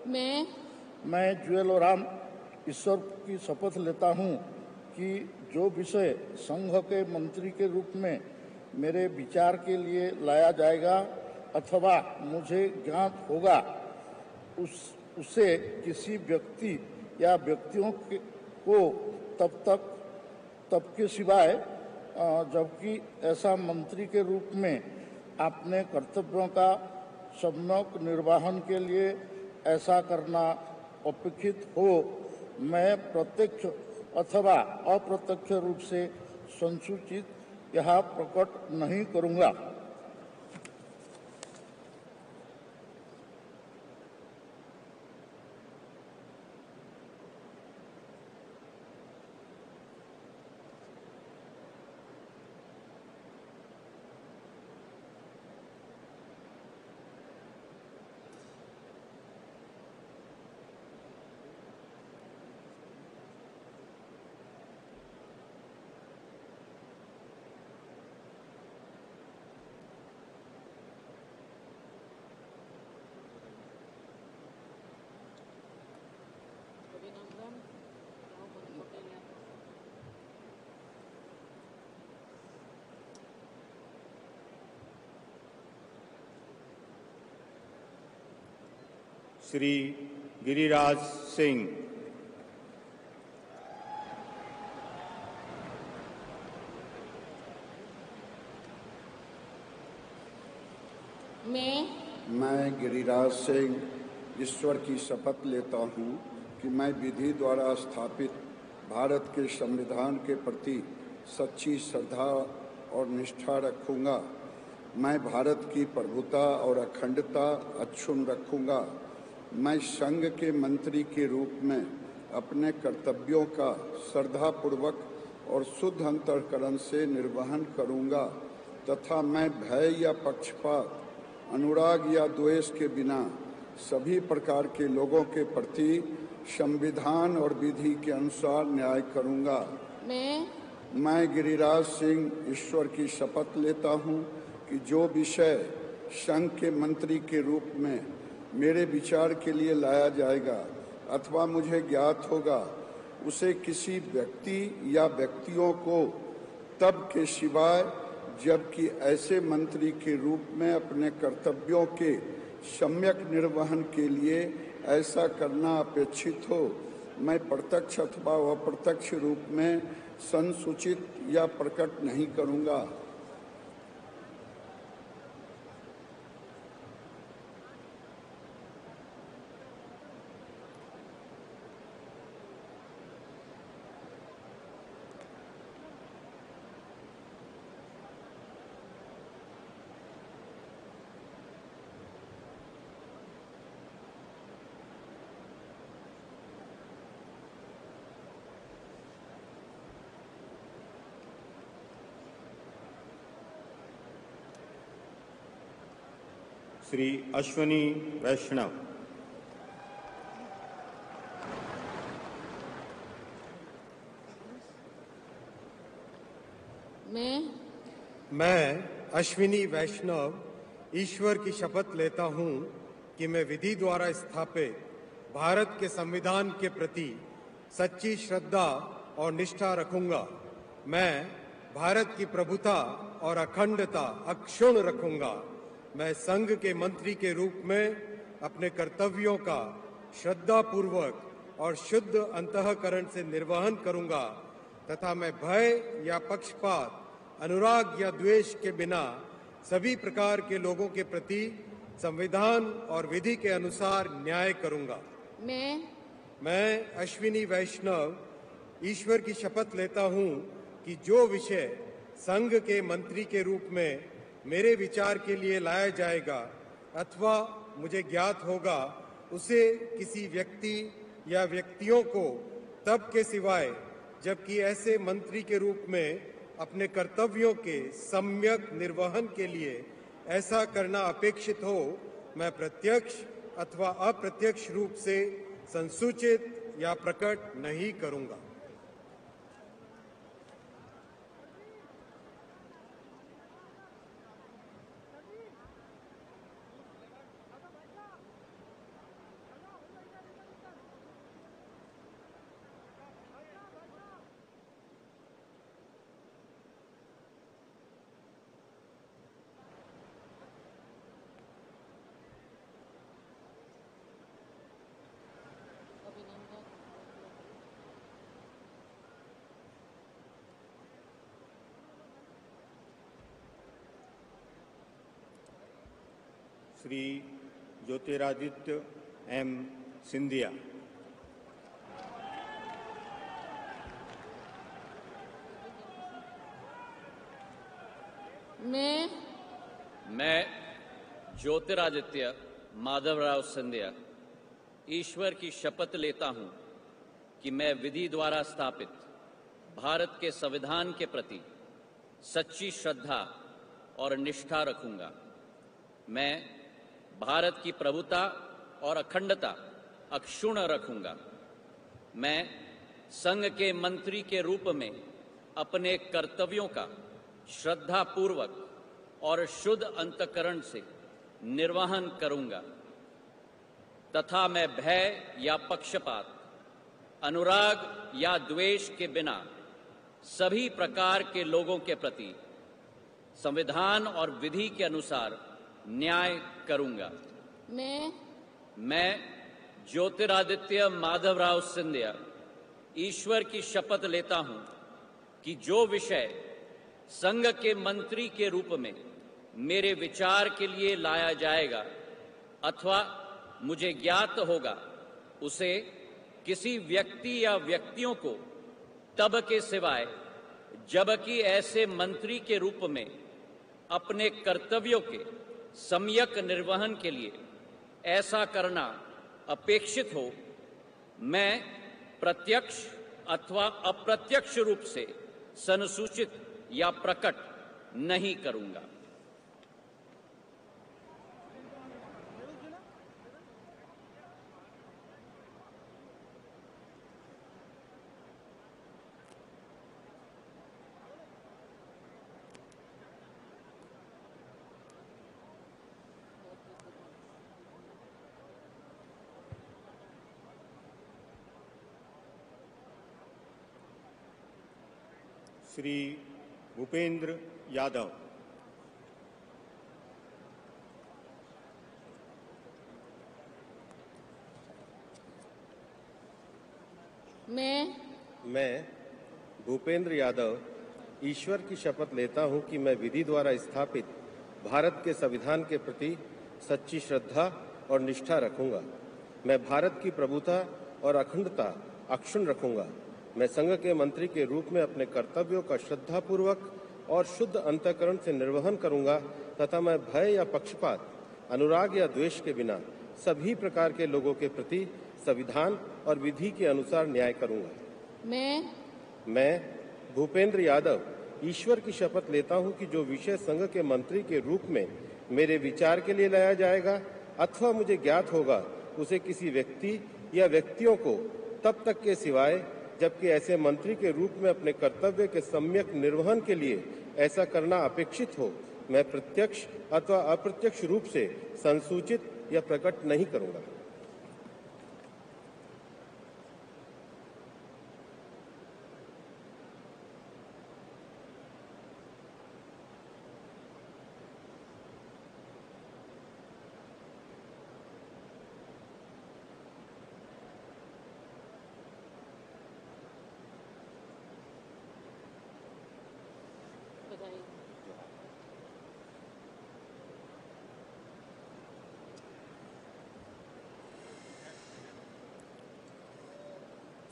मैं जुएल उराम ईश्वर की शपथ लेता हूं कि जो विषय संघ के मंत्री के रूप में मेरे विचार के लिए लाया जाएगा अथवा मुझे ज्ञात होगा, उसे किसी व्यक्ति या व्यक्तियों को तब तक तब के सिवाय जबकि ऐसा मंत्री के रूप में अपने कर्तव्यों का सम्यक निर्वहन के लिए ऐसा करना अपेक्षित हो, मैं प्रत्यक्ष अथवा अप्रत्यक्ष रूप से संसूचित यह प्रकट नहीं करूंगा। श्री गिरिराज सिंह। मैं गिरिराज सिंह ईश्वर की शपथ लेता हूँ कि मैं विधि द्वारा स्थापित भारत के संविधान के प्रति सच्ची श्रद्धा और निष्ठा रखूँगा। मैं भारत की प्रभुता और अखंडता अक्षुण्ण रखूँगा। मैं संघ के मंत्री के रूप में अपने कर्तव्यों का श्रद्धापूर्वक और शुद्ध अंतःकरण से निर्वहन करूँगा तथा मैं भय या पक्षपात, अनुराग या द्वेष के बिना सभी प्रकार के लोगों के प्रति संविधान और विधि के अनुसार न्याय करूँगा। मैं गिरिराज सिंह ईश्वर की शपथ लेता हूँ कि जो विषय संघ के मंत्री के रूप में मेरे विचार के लिए लाया जाएगा अथवा मुझे ज्ञात होगा, उसे किसी व्यक्ति या व्यक्तियों को तब के सिवाय जबकि ऐसे मंत्री के रूप में अपने कर्तव्यों के सम्यक निर्वहन के लिए ऐसा करना अपेक्षित हो, मैं प्रत्यक्ष अथवा अप्रत्यक्ष रूप में संसूचित या प्रकट नहीं करूँगा। श्री अश्वनी वैष्णव। मैं अश्विनी वैष्णव ईश्वर की शपथ लेता हूँ कि मैं विधि द्वारा स्थापित भारत के संविधान के प्रति सच्ची श्रद्धा और निष्ठा रखूंगा। मैं भारत की प्रभुता और अखंडता अक्षुण्ण रखूंगा। मैं संघ के मंत्री के रूप में अपने कर्तव्यों का श्रद्धापूर्वक और शुद्ध अंतःकरण से निर्वहन करूंगा तथा मैं भय या पक्षपात, अनुराग या द्वेष के बिना सभी प्रकार के लोगों के प्रति संविधान और विधि के अनुसार न्याय करूंगा। मैं अश्विनी वैष्णव ईश्वर की शपथ लेता हूं कि जो विषय संघ के मंत्री के रूप में मेरे विचार के लिए लाया जाएगा अथवा मुझे ज्ञात होगा, उसे किसी व्यक्ति या व्यक्तियों को तब के सिवाय जबकि ऐसे मंत्री के रूप में अपने कर्तव्यों के सम्यक निर्वहन के लिए ऐसा करना अपेक्षित हो, मैं प्रत्यक्ष अथवा अप्रत्यक्ष रूप से संसूचित या प्रकट नहीं करूंगा। श्री ज्योतिरादित्य एम सिंधिया। मैं ज्योतिरादित्य माधवराव सिंधिया ईश्वर की शपथ लेता हूं कि मैं विधि द्वारा स्थापित भारत के संविधान के प्रति सच्ची श्रद्धा और निष्ठा रखूंगा। मैं भारत की प्रभुता और अखंडता अक्षुण्ण रखूंगा। मैं संघ के मंत्री के रूप में अपने कर्तव्यों का श्रद्धापूर्वक और शुद्ध अंतःकरण से निर्वहन करूंगा तथा मैं भय या पक्षपात, अनुराग या द्वेष के बिना सभी प्रकार के लोगों के प्रति संविधान और विधि के अनुसार न्याय करूंगा। मैं ज्योतिरादित्य माधवराव सिंधिया ईश्वर की शपथ लेता हूं कि जो विषय संघ के मंत्री के रूप में मेरे विचार के लिए लाया जाएगा अथवा मुझे ज्ञात होगा, उसे किसी व्यक्ति या व्यक्तियों को तब के सिवाय जबकि ऐसे मंत्री के रूप में अपने कर्तव्यों के सम्यक निर्वहन के लिए ऐसा करना अपेक्षित हो, मैं प्रत्यक्ष अथवा अप्रत्यक्ष रूप से संसूचित या प्रकट नहीं करूंगा। श्री भूपेंद्र यादव। मैं भूपेंद्र यादव ईश्वर की शपथ लेता हूं कि मैं विधि द्वारा स्थापित भारत के संविधान के प्रति सच्ची श्रद्धा और निष्ठा रखूंगा। मैं भारत की प्रभुता और अखंडता अक्षुण्ण रखूंगा। मैं संघ के मंत्री के रूप में अपने कर्तव्यों का श्रद्धापूर्वक और शुद्ध अंतःकरण से निर्वहन करूंगा तथा मैं भय या पक्षपात, अनुराग या द्वेष के बिना सभी प्रकार के लोगों के प्रति संविधान और विधि के अनुसार न्याय करूंगा। मैं भूपेंद्र यादव ईश्वर की शपथ लेता हूं कि जो विषय संघ के मंत्री के रूप में मेरे विचार के लिए लाया जाएगा अथवा मुझे ज्ञात होगा, उसे किसी व्यक्ति या व्यक्तियों को तब तक के सिवाय जबकि ऐसे मंत्री के रूप में अपने कर्तव्य के सम्यक निर्वहन के लिए ऐसा करना अपेक्षित हो, मैं प्रत्यक्ष अथवा अप्रत्यक्ष रूप से संसूचित या प्रकट नहीं करूंगा।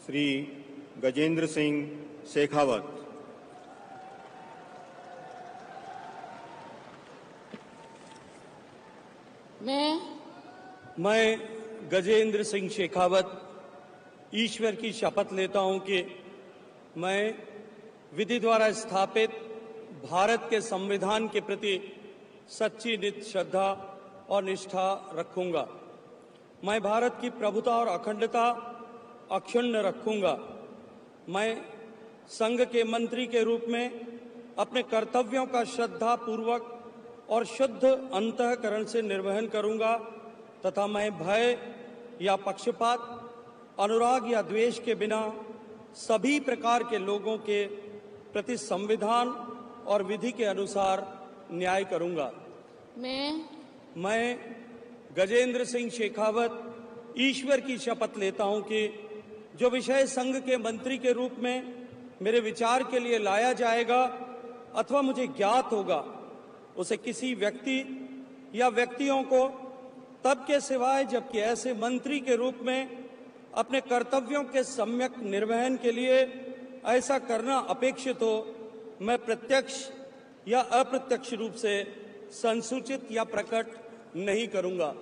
श्री गजेंद्र सिंह शेखावत। मैं गजेंद्र सिंह शेखावत ईश्वर की शपथ लेता हूं कि मैं विधि द्वारा स्थापित भारत के संविधान के प्रति सच्ची नित्य श्रद्धा और निष्ठा रखूंगा। मैं भारत की प्रभुता और अखंडता अक्षुण्ण रखूंगा। मैं संघ के मंत्री के रूप में अपने कर्तव्यों का श्रद्धा पूर्वक और शुद्ध अंतःकरण से निर्वहन करूंगा तथा मैं भय या पक्षपात, अनुराग या द्वेष के बिना सभी प्रकार के लोगों के प्रति संविधान और विधि के अनुसार न्याय करूंगा। मैं गजेंद्र सिंह शेखावत ईश्वर की शपथ लेता हूं कि जो विषय संघ के मंत्री के रूप में मेरे विचार के लिए लाया जाएगा अथवा मुझे ज्ञात होगा, उसे किसी व्यक्ति या व्यक्तियों को तब के सिवाय जबकि ऐसे मंत्री के रूप में अपने कर्तव्यों के सम्यक निर्वहन के लिए ऐसा करना अपेक्षित हो, मैं प्रत्यक्ष या अप्रत्यक्ष रूप से संसूचित या प्रकट नहीं करूंगा।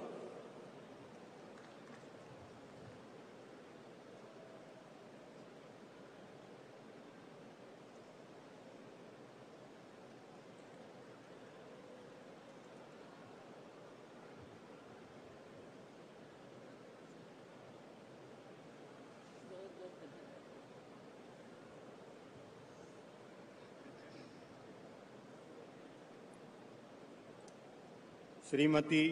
श्रीमती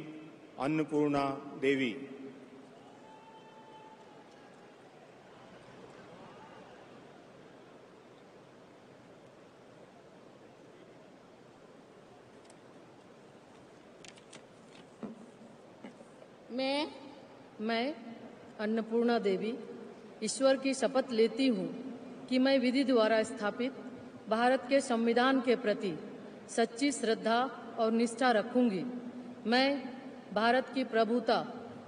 अन्नपूर्णा देवी। मैं अन्नपूर्णा देवी ईश्वर की शपथ लेती हूँ कि मैं विधि द्वारा स्थापित भारत के संविधान के प्रति सच्ची श्रद्धा और निष्ठा रखूंगी। मैं भारत की प्रभुता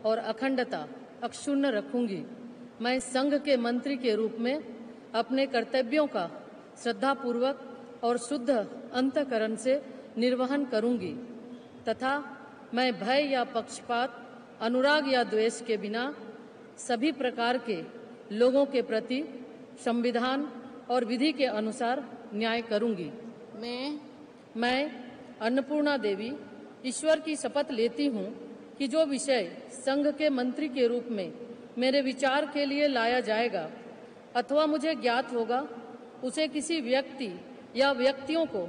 और अखंडता अक्षुण्ण रखूंगी। मैं संघ के मंत्री के रूप में अपने कर्तव्यों का श्रद्धापूर्वक और शुद्ध अंतःकरण से निर्वहन करूंगी तथा मैं भय या पक्षपात, अनुराग या द्वेष के बिना सभी प्रकार के लोगों के प्रति संविधान और विधि के अनुसार न्याय करूंगी। मैं अन्नपूर्णा देवी ईश्वर की शपथ लेती हूँ कि जो विषय संघ के मंत्री के रूप में मेरे विचार के लिए लाया जाएगा अथवा मुझे ज्ञात होगा, उसे किसी व्यक्ति या व्यक्तियों को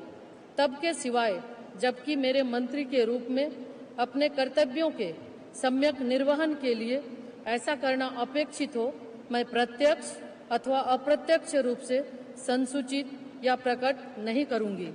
तब के सिवाय जबकि मेरे मंत्री के रूप में अपने कर्तव्यों के सम्यक निर्वहन के लिए ऐसा करना अपेक्षित हो, मैं प्रत्यक्ष अथवा अप्रत्यक्ष रूप से संसूचित या प्रकट नहीं करूंगी।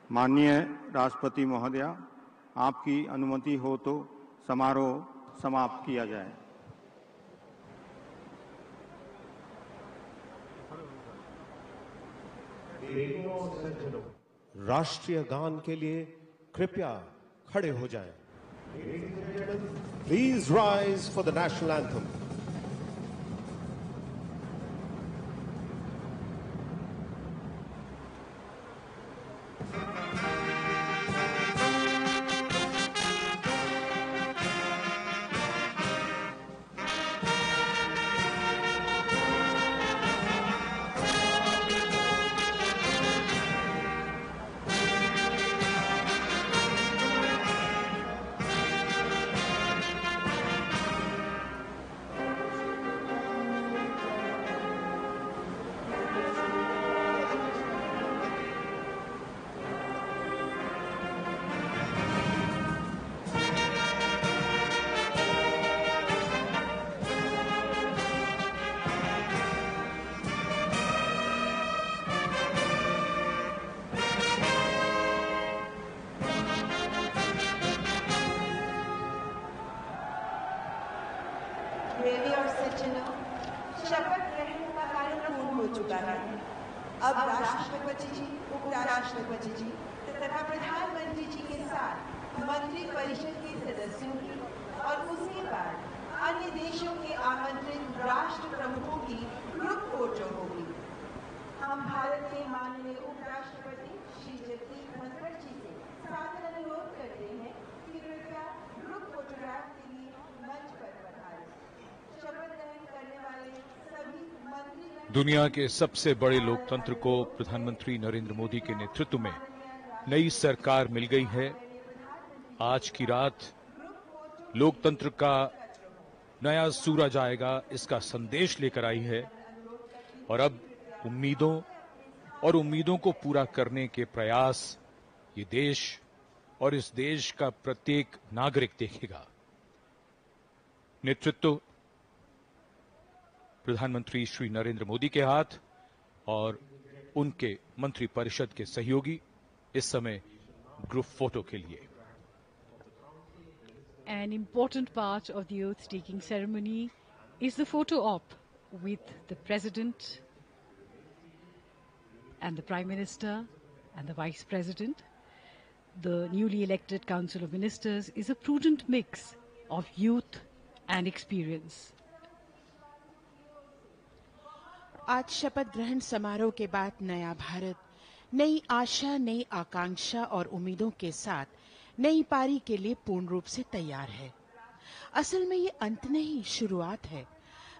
माननीय राष्ट्रपति महोदया, आपकी अनुमति हो तो समारोह समाप्त किया जाए। राष्ट्रीय गान के लिए कृपया खड़े हो जाएं। Please rise for the national anthem. देवी और सज्जनों, शपथ ग्रहण का कार्यक्रम पूर्ण हो चुका है। अब राष्ट्रपति जी, उपराष्ट्रपति जी तथा प्रधानमंत्री जी के साथ मंत्री परिषद के सदस्यों की और उसके बाद अन्य देशों के आमंत्रित राष्ट्र प्रमुखों की ग्रुप फोटो होगी। हम भारत के माननीय उपराष्ट्रपति श्री जगदीप धनखड़ जी से सादर अनुरोध करते हैं कि कृपया ग्रुप फोटोग्राफ के लिए मंच पर पधारें। शपथ ग्रहण करने वाले सभी मंत्री दुनिया के सबसे बड़े लोकतंत्र को प्रधानमंत्री नरेंद्र मोदी के नेतृत्व में नई सरकार मिल गई है। आज की रात लोकतंत्र का नया सूरज आएगा, इसका संदेश लेकर आई है और अब उम्मीदों और उम्मीदों को पूरा करने के प्रयास ये देश और इस देश का प्रत्येक नागरिक देखेगा। नेतृत्व प्रधानमंत्री श्री नरेंद्र मोदी के हाथ और उनके मंत्रिपरिषद के सहयोगी इस समय ग्रुप फोटो के लिए। An important part of the oath-taking ceremony is the photo op with the President and the Prime Minister and the Vice President. The newly elected Council of Ministers is a prudent mix of youth and experience. आज शपथ ग्रहण समारोह के बाद नया भारत नई आशा, नई आकांक्षा और उम्मीदों के साथ नई पारी के लिए पूर्ण रूप से तैयार है। असल में ये अंत नहीं, शुरुआत है।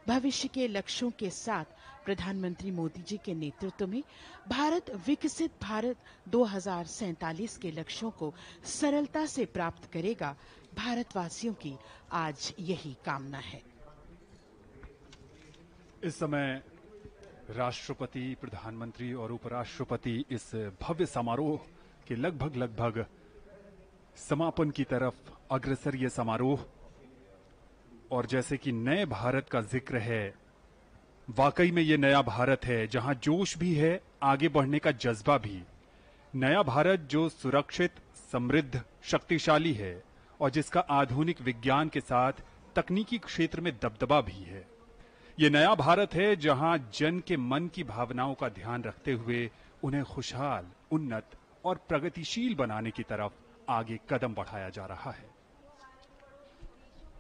भविष्य के लक्ष्यों के साथ प्रधानमंत्री मोदी जी के नेतृत्व में भारत विकसित भारत 2047 के लक्ष्यों को सरलता से प्राप्त करेगा। भारतवासियों की आज यही कामना है। इस समय राष्ट्रपति, प्रधानमंत्री और उपराष्ट्रपति इस भव्य समारोह के लगभग समापन की तरफ अग्रसर ये समारोह, और जैसे कि नए भारत का जिक्र है, वाकई में ये नया भारत है जहां जोश भी है, आगे बढ़ने का जज्बा भी। नया भारत जो सुरक्षित, समृद्ध, शक्तिशाली है और जिसका आधुनिक विज्ञान के साथ तकनीकी क्षेत्र में दबदबा भी है। ये नया भारत है जहां जन के मन की भावनाओं का ध्यान रखते हुए उन्हें खुशहाल, उन्नत और प्रगतिशील बनाने की तरफ आगे कदम बढ़ाया जा रहा है।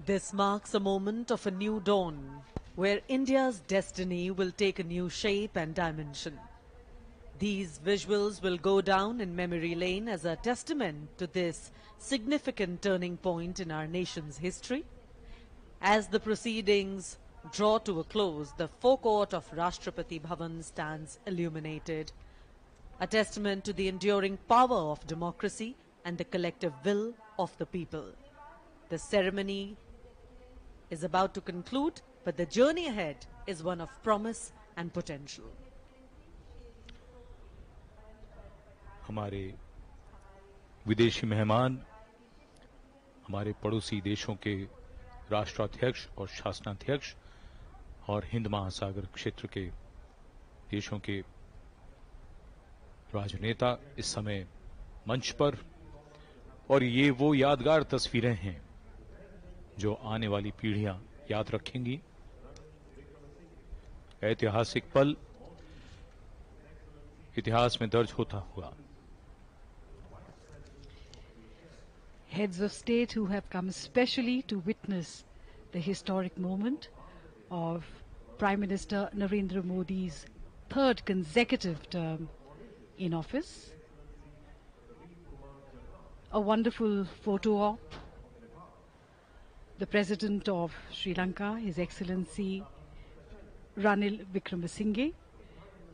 This marks a moment of a new dawn, where India's destiny will take a new shape and dimension. These visuals will go down in memory lane as a testament to this significant turning point in our nation's history. As the proceedings draw to a close, the forecourt of Rashtrapati Bhavan stands illuminated, a testament to the enduring power of democracy and the collective will of the people. The ceremony is about to conclude, but the journey ahead is one of promise and potential. हमारे विदेशी मेहमान, हमारे पड़ोसी देशों के राष्ट्राध्यक्ष और शासनाध्यक्ष और हिंद महासागर क्षेत्र के देशों के राजनेता इस समय मंच पर, और ये वो यादगार तस्वीरें हैं जो आने वाली पीढ़ियां याद रखेंगी। ऐतिहासिक पल इतिहास में दर्ज होता हुआ। Heads of state who have come specially to witness the historic moment of Prime Minister Narendra Modi's third consecutive term in office. A wonderful photo op. The President of Sri Lanka, His Excellency Ranil Wickremesinghe,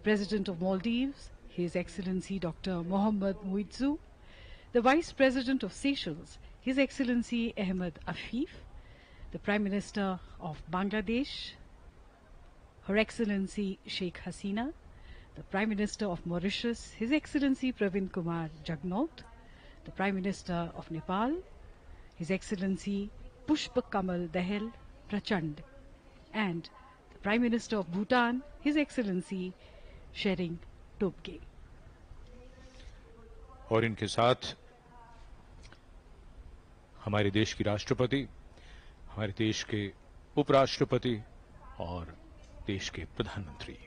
President of Maldives, His Excellency Dr. Mohammad Muizzu, the Vice President of Seychelles, His Excellency Ahmed Afif, the Prime Minister of Bangladesh, Her Excellency Sheikh Hasina, the Prime Minister of Mauritius, His Excellency Pravin Kumar Jagnauth, the Prime Minister of Nepal, His Excellency Pushpa Kamal Dahal Prachand, and the Prime Minister of Bhutan, His Excellency Shering Tobgay. और इनके साथ हमारे देश की राष्ट्रपति, हमारे देश के उपराष्ट्रपति और देश के प्रधानमंत्री।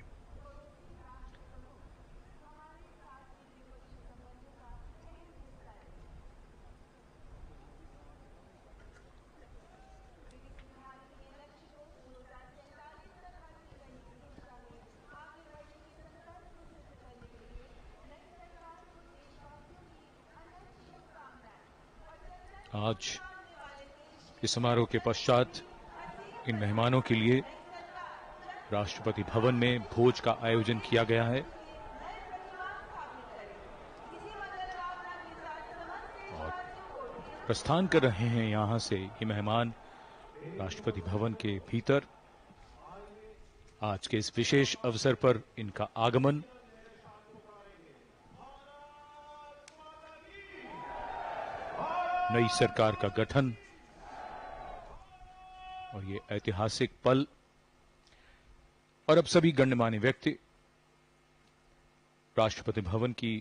आज इस समारोह के पश्चात इन मेहमानों के लिए राष्ट्रपति भवन में भोज का आयोजन किया गया है और प्रस्थान कर रहे हैं यहां से ये मेहमान राष्ट्रपति भवन के भीतर। आज के इस विशेष अवसर पर इनका आगमन नई सरकार का गठन और ये ऐतिहासिक पल, और अब सभी गण्यमान्य व्यक्ति राष्ट्रपति भवन की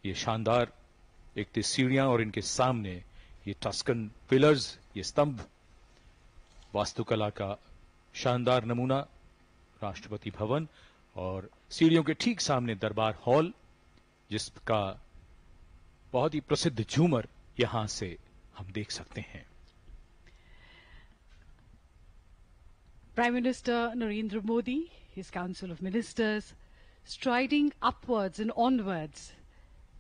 ये शानदार एक सीढ़ियां और इनके सामने ये टस्कन पिलर्स, ये स्तंभ, वास्तुकला का शानदार नमूना राष्ट्रपति भवन, और सीढ़ियों के ठीक सामने दरबार हॉल, जिसका बहुत ही प्रसिद्ध झूमर यहां से हम देख सकते हैं। Prime Minister Narendra Modi, his Council of Ministers, striding upwards and onwards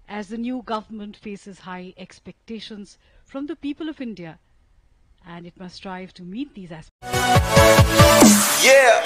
as the new government faces high expectations from the people of India, and it must strive to meet these aspirations. Yeah.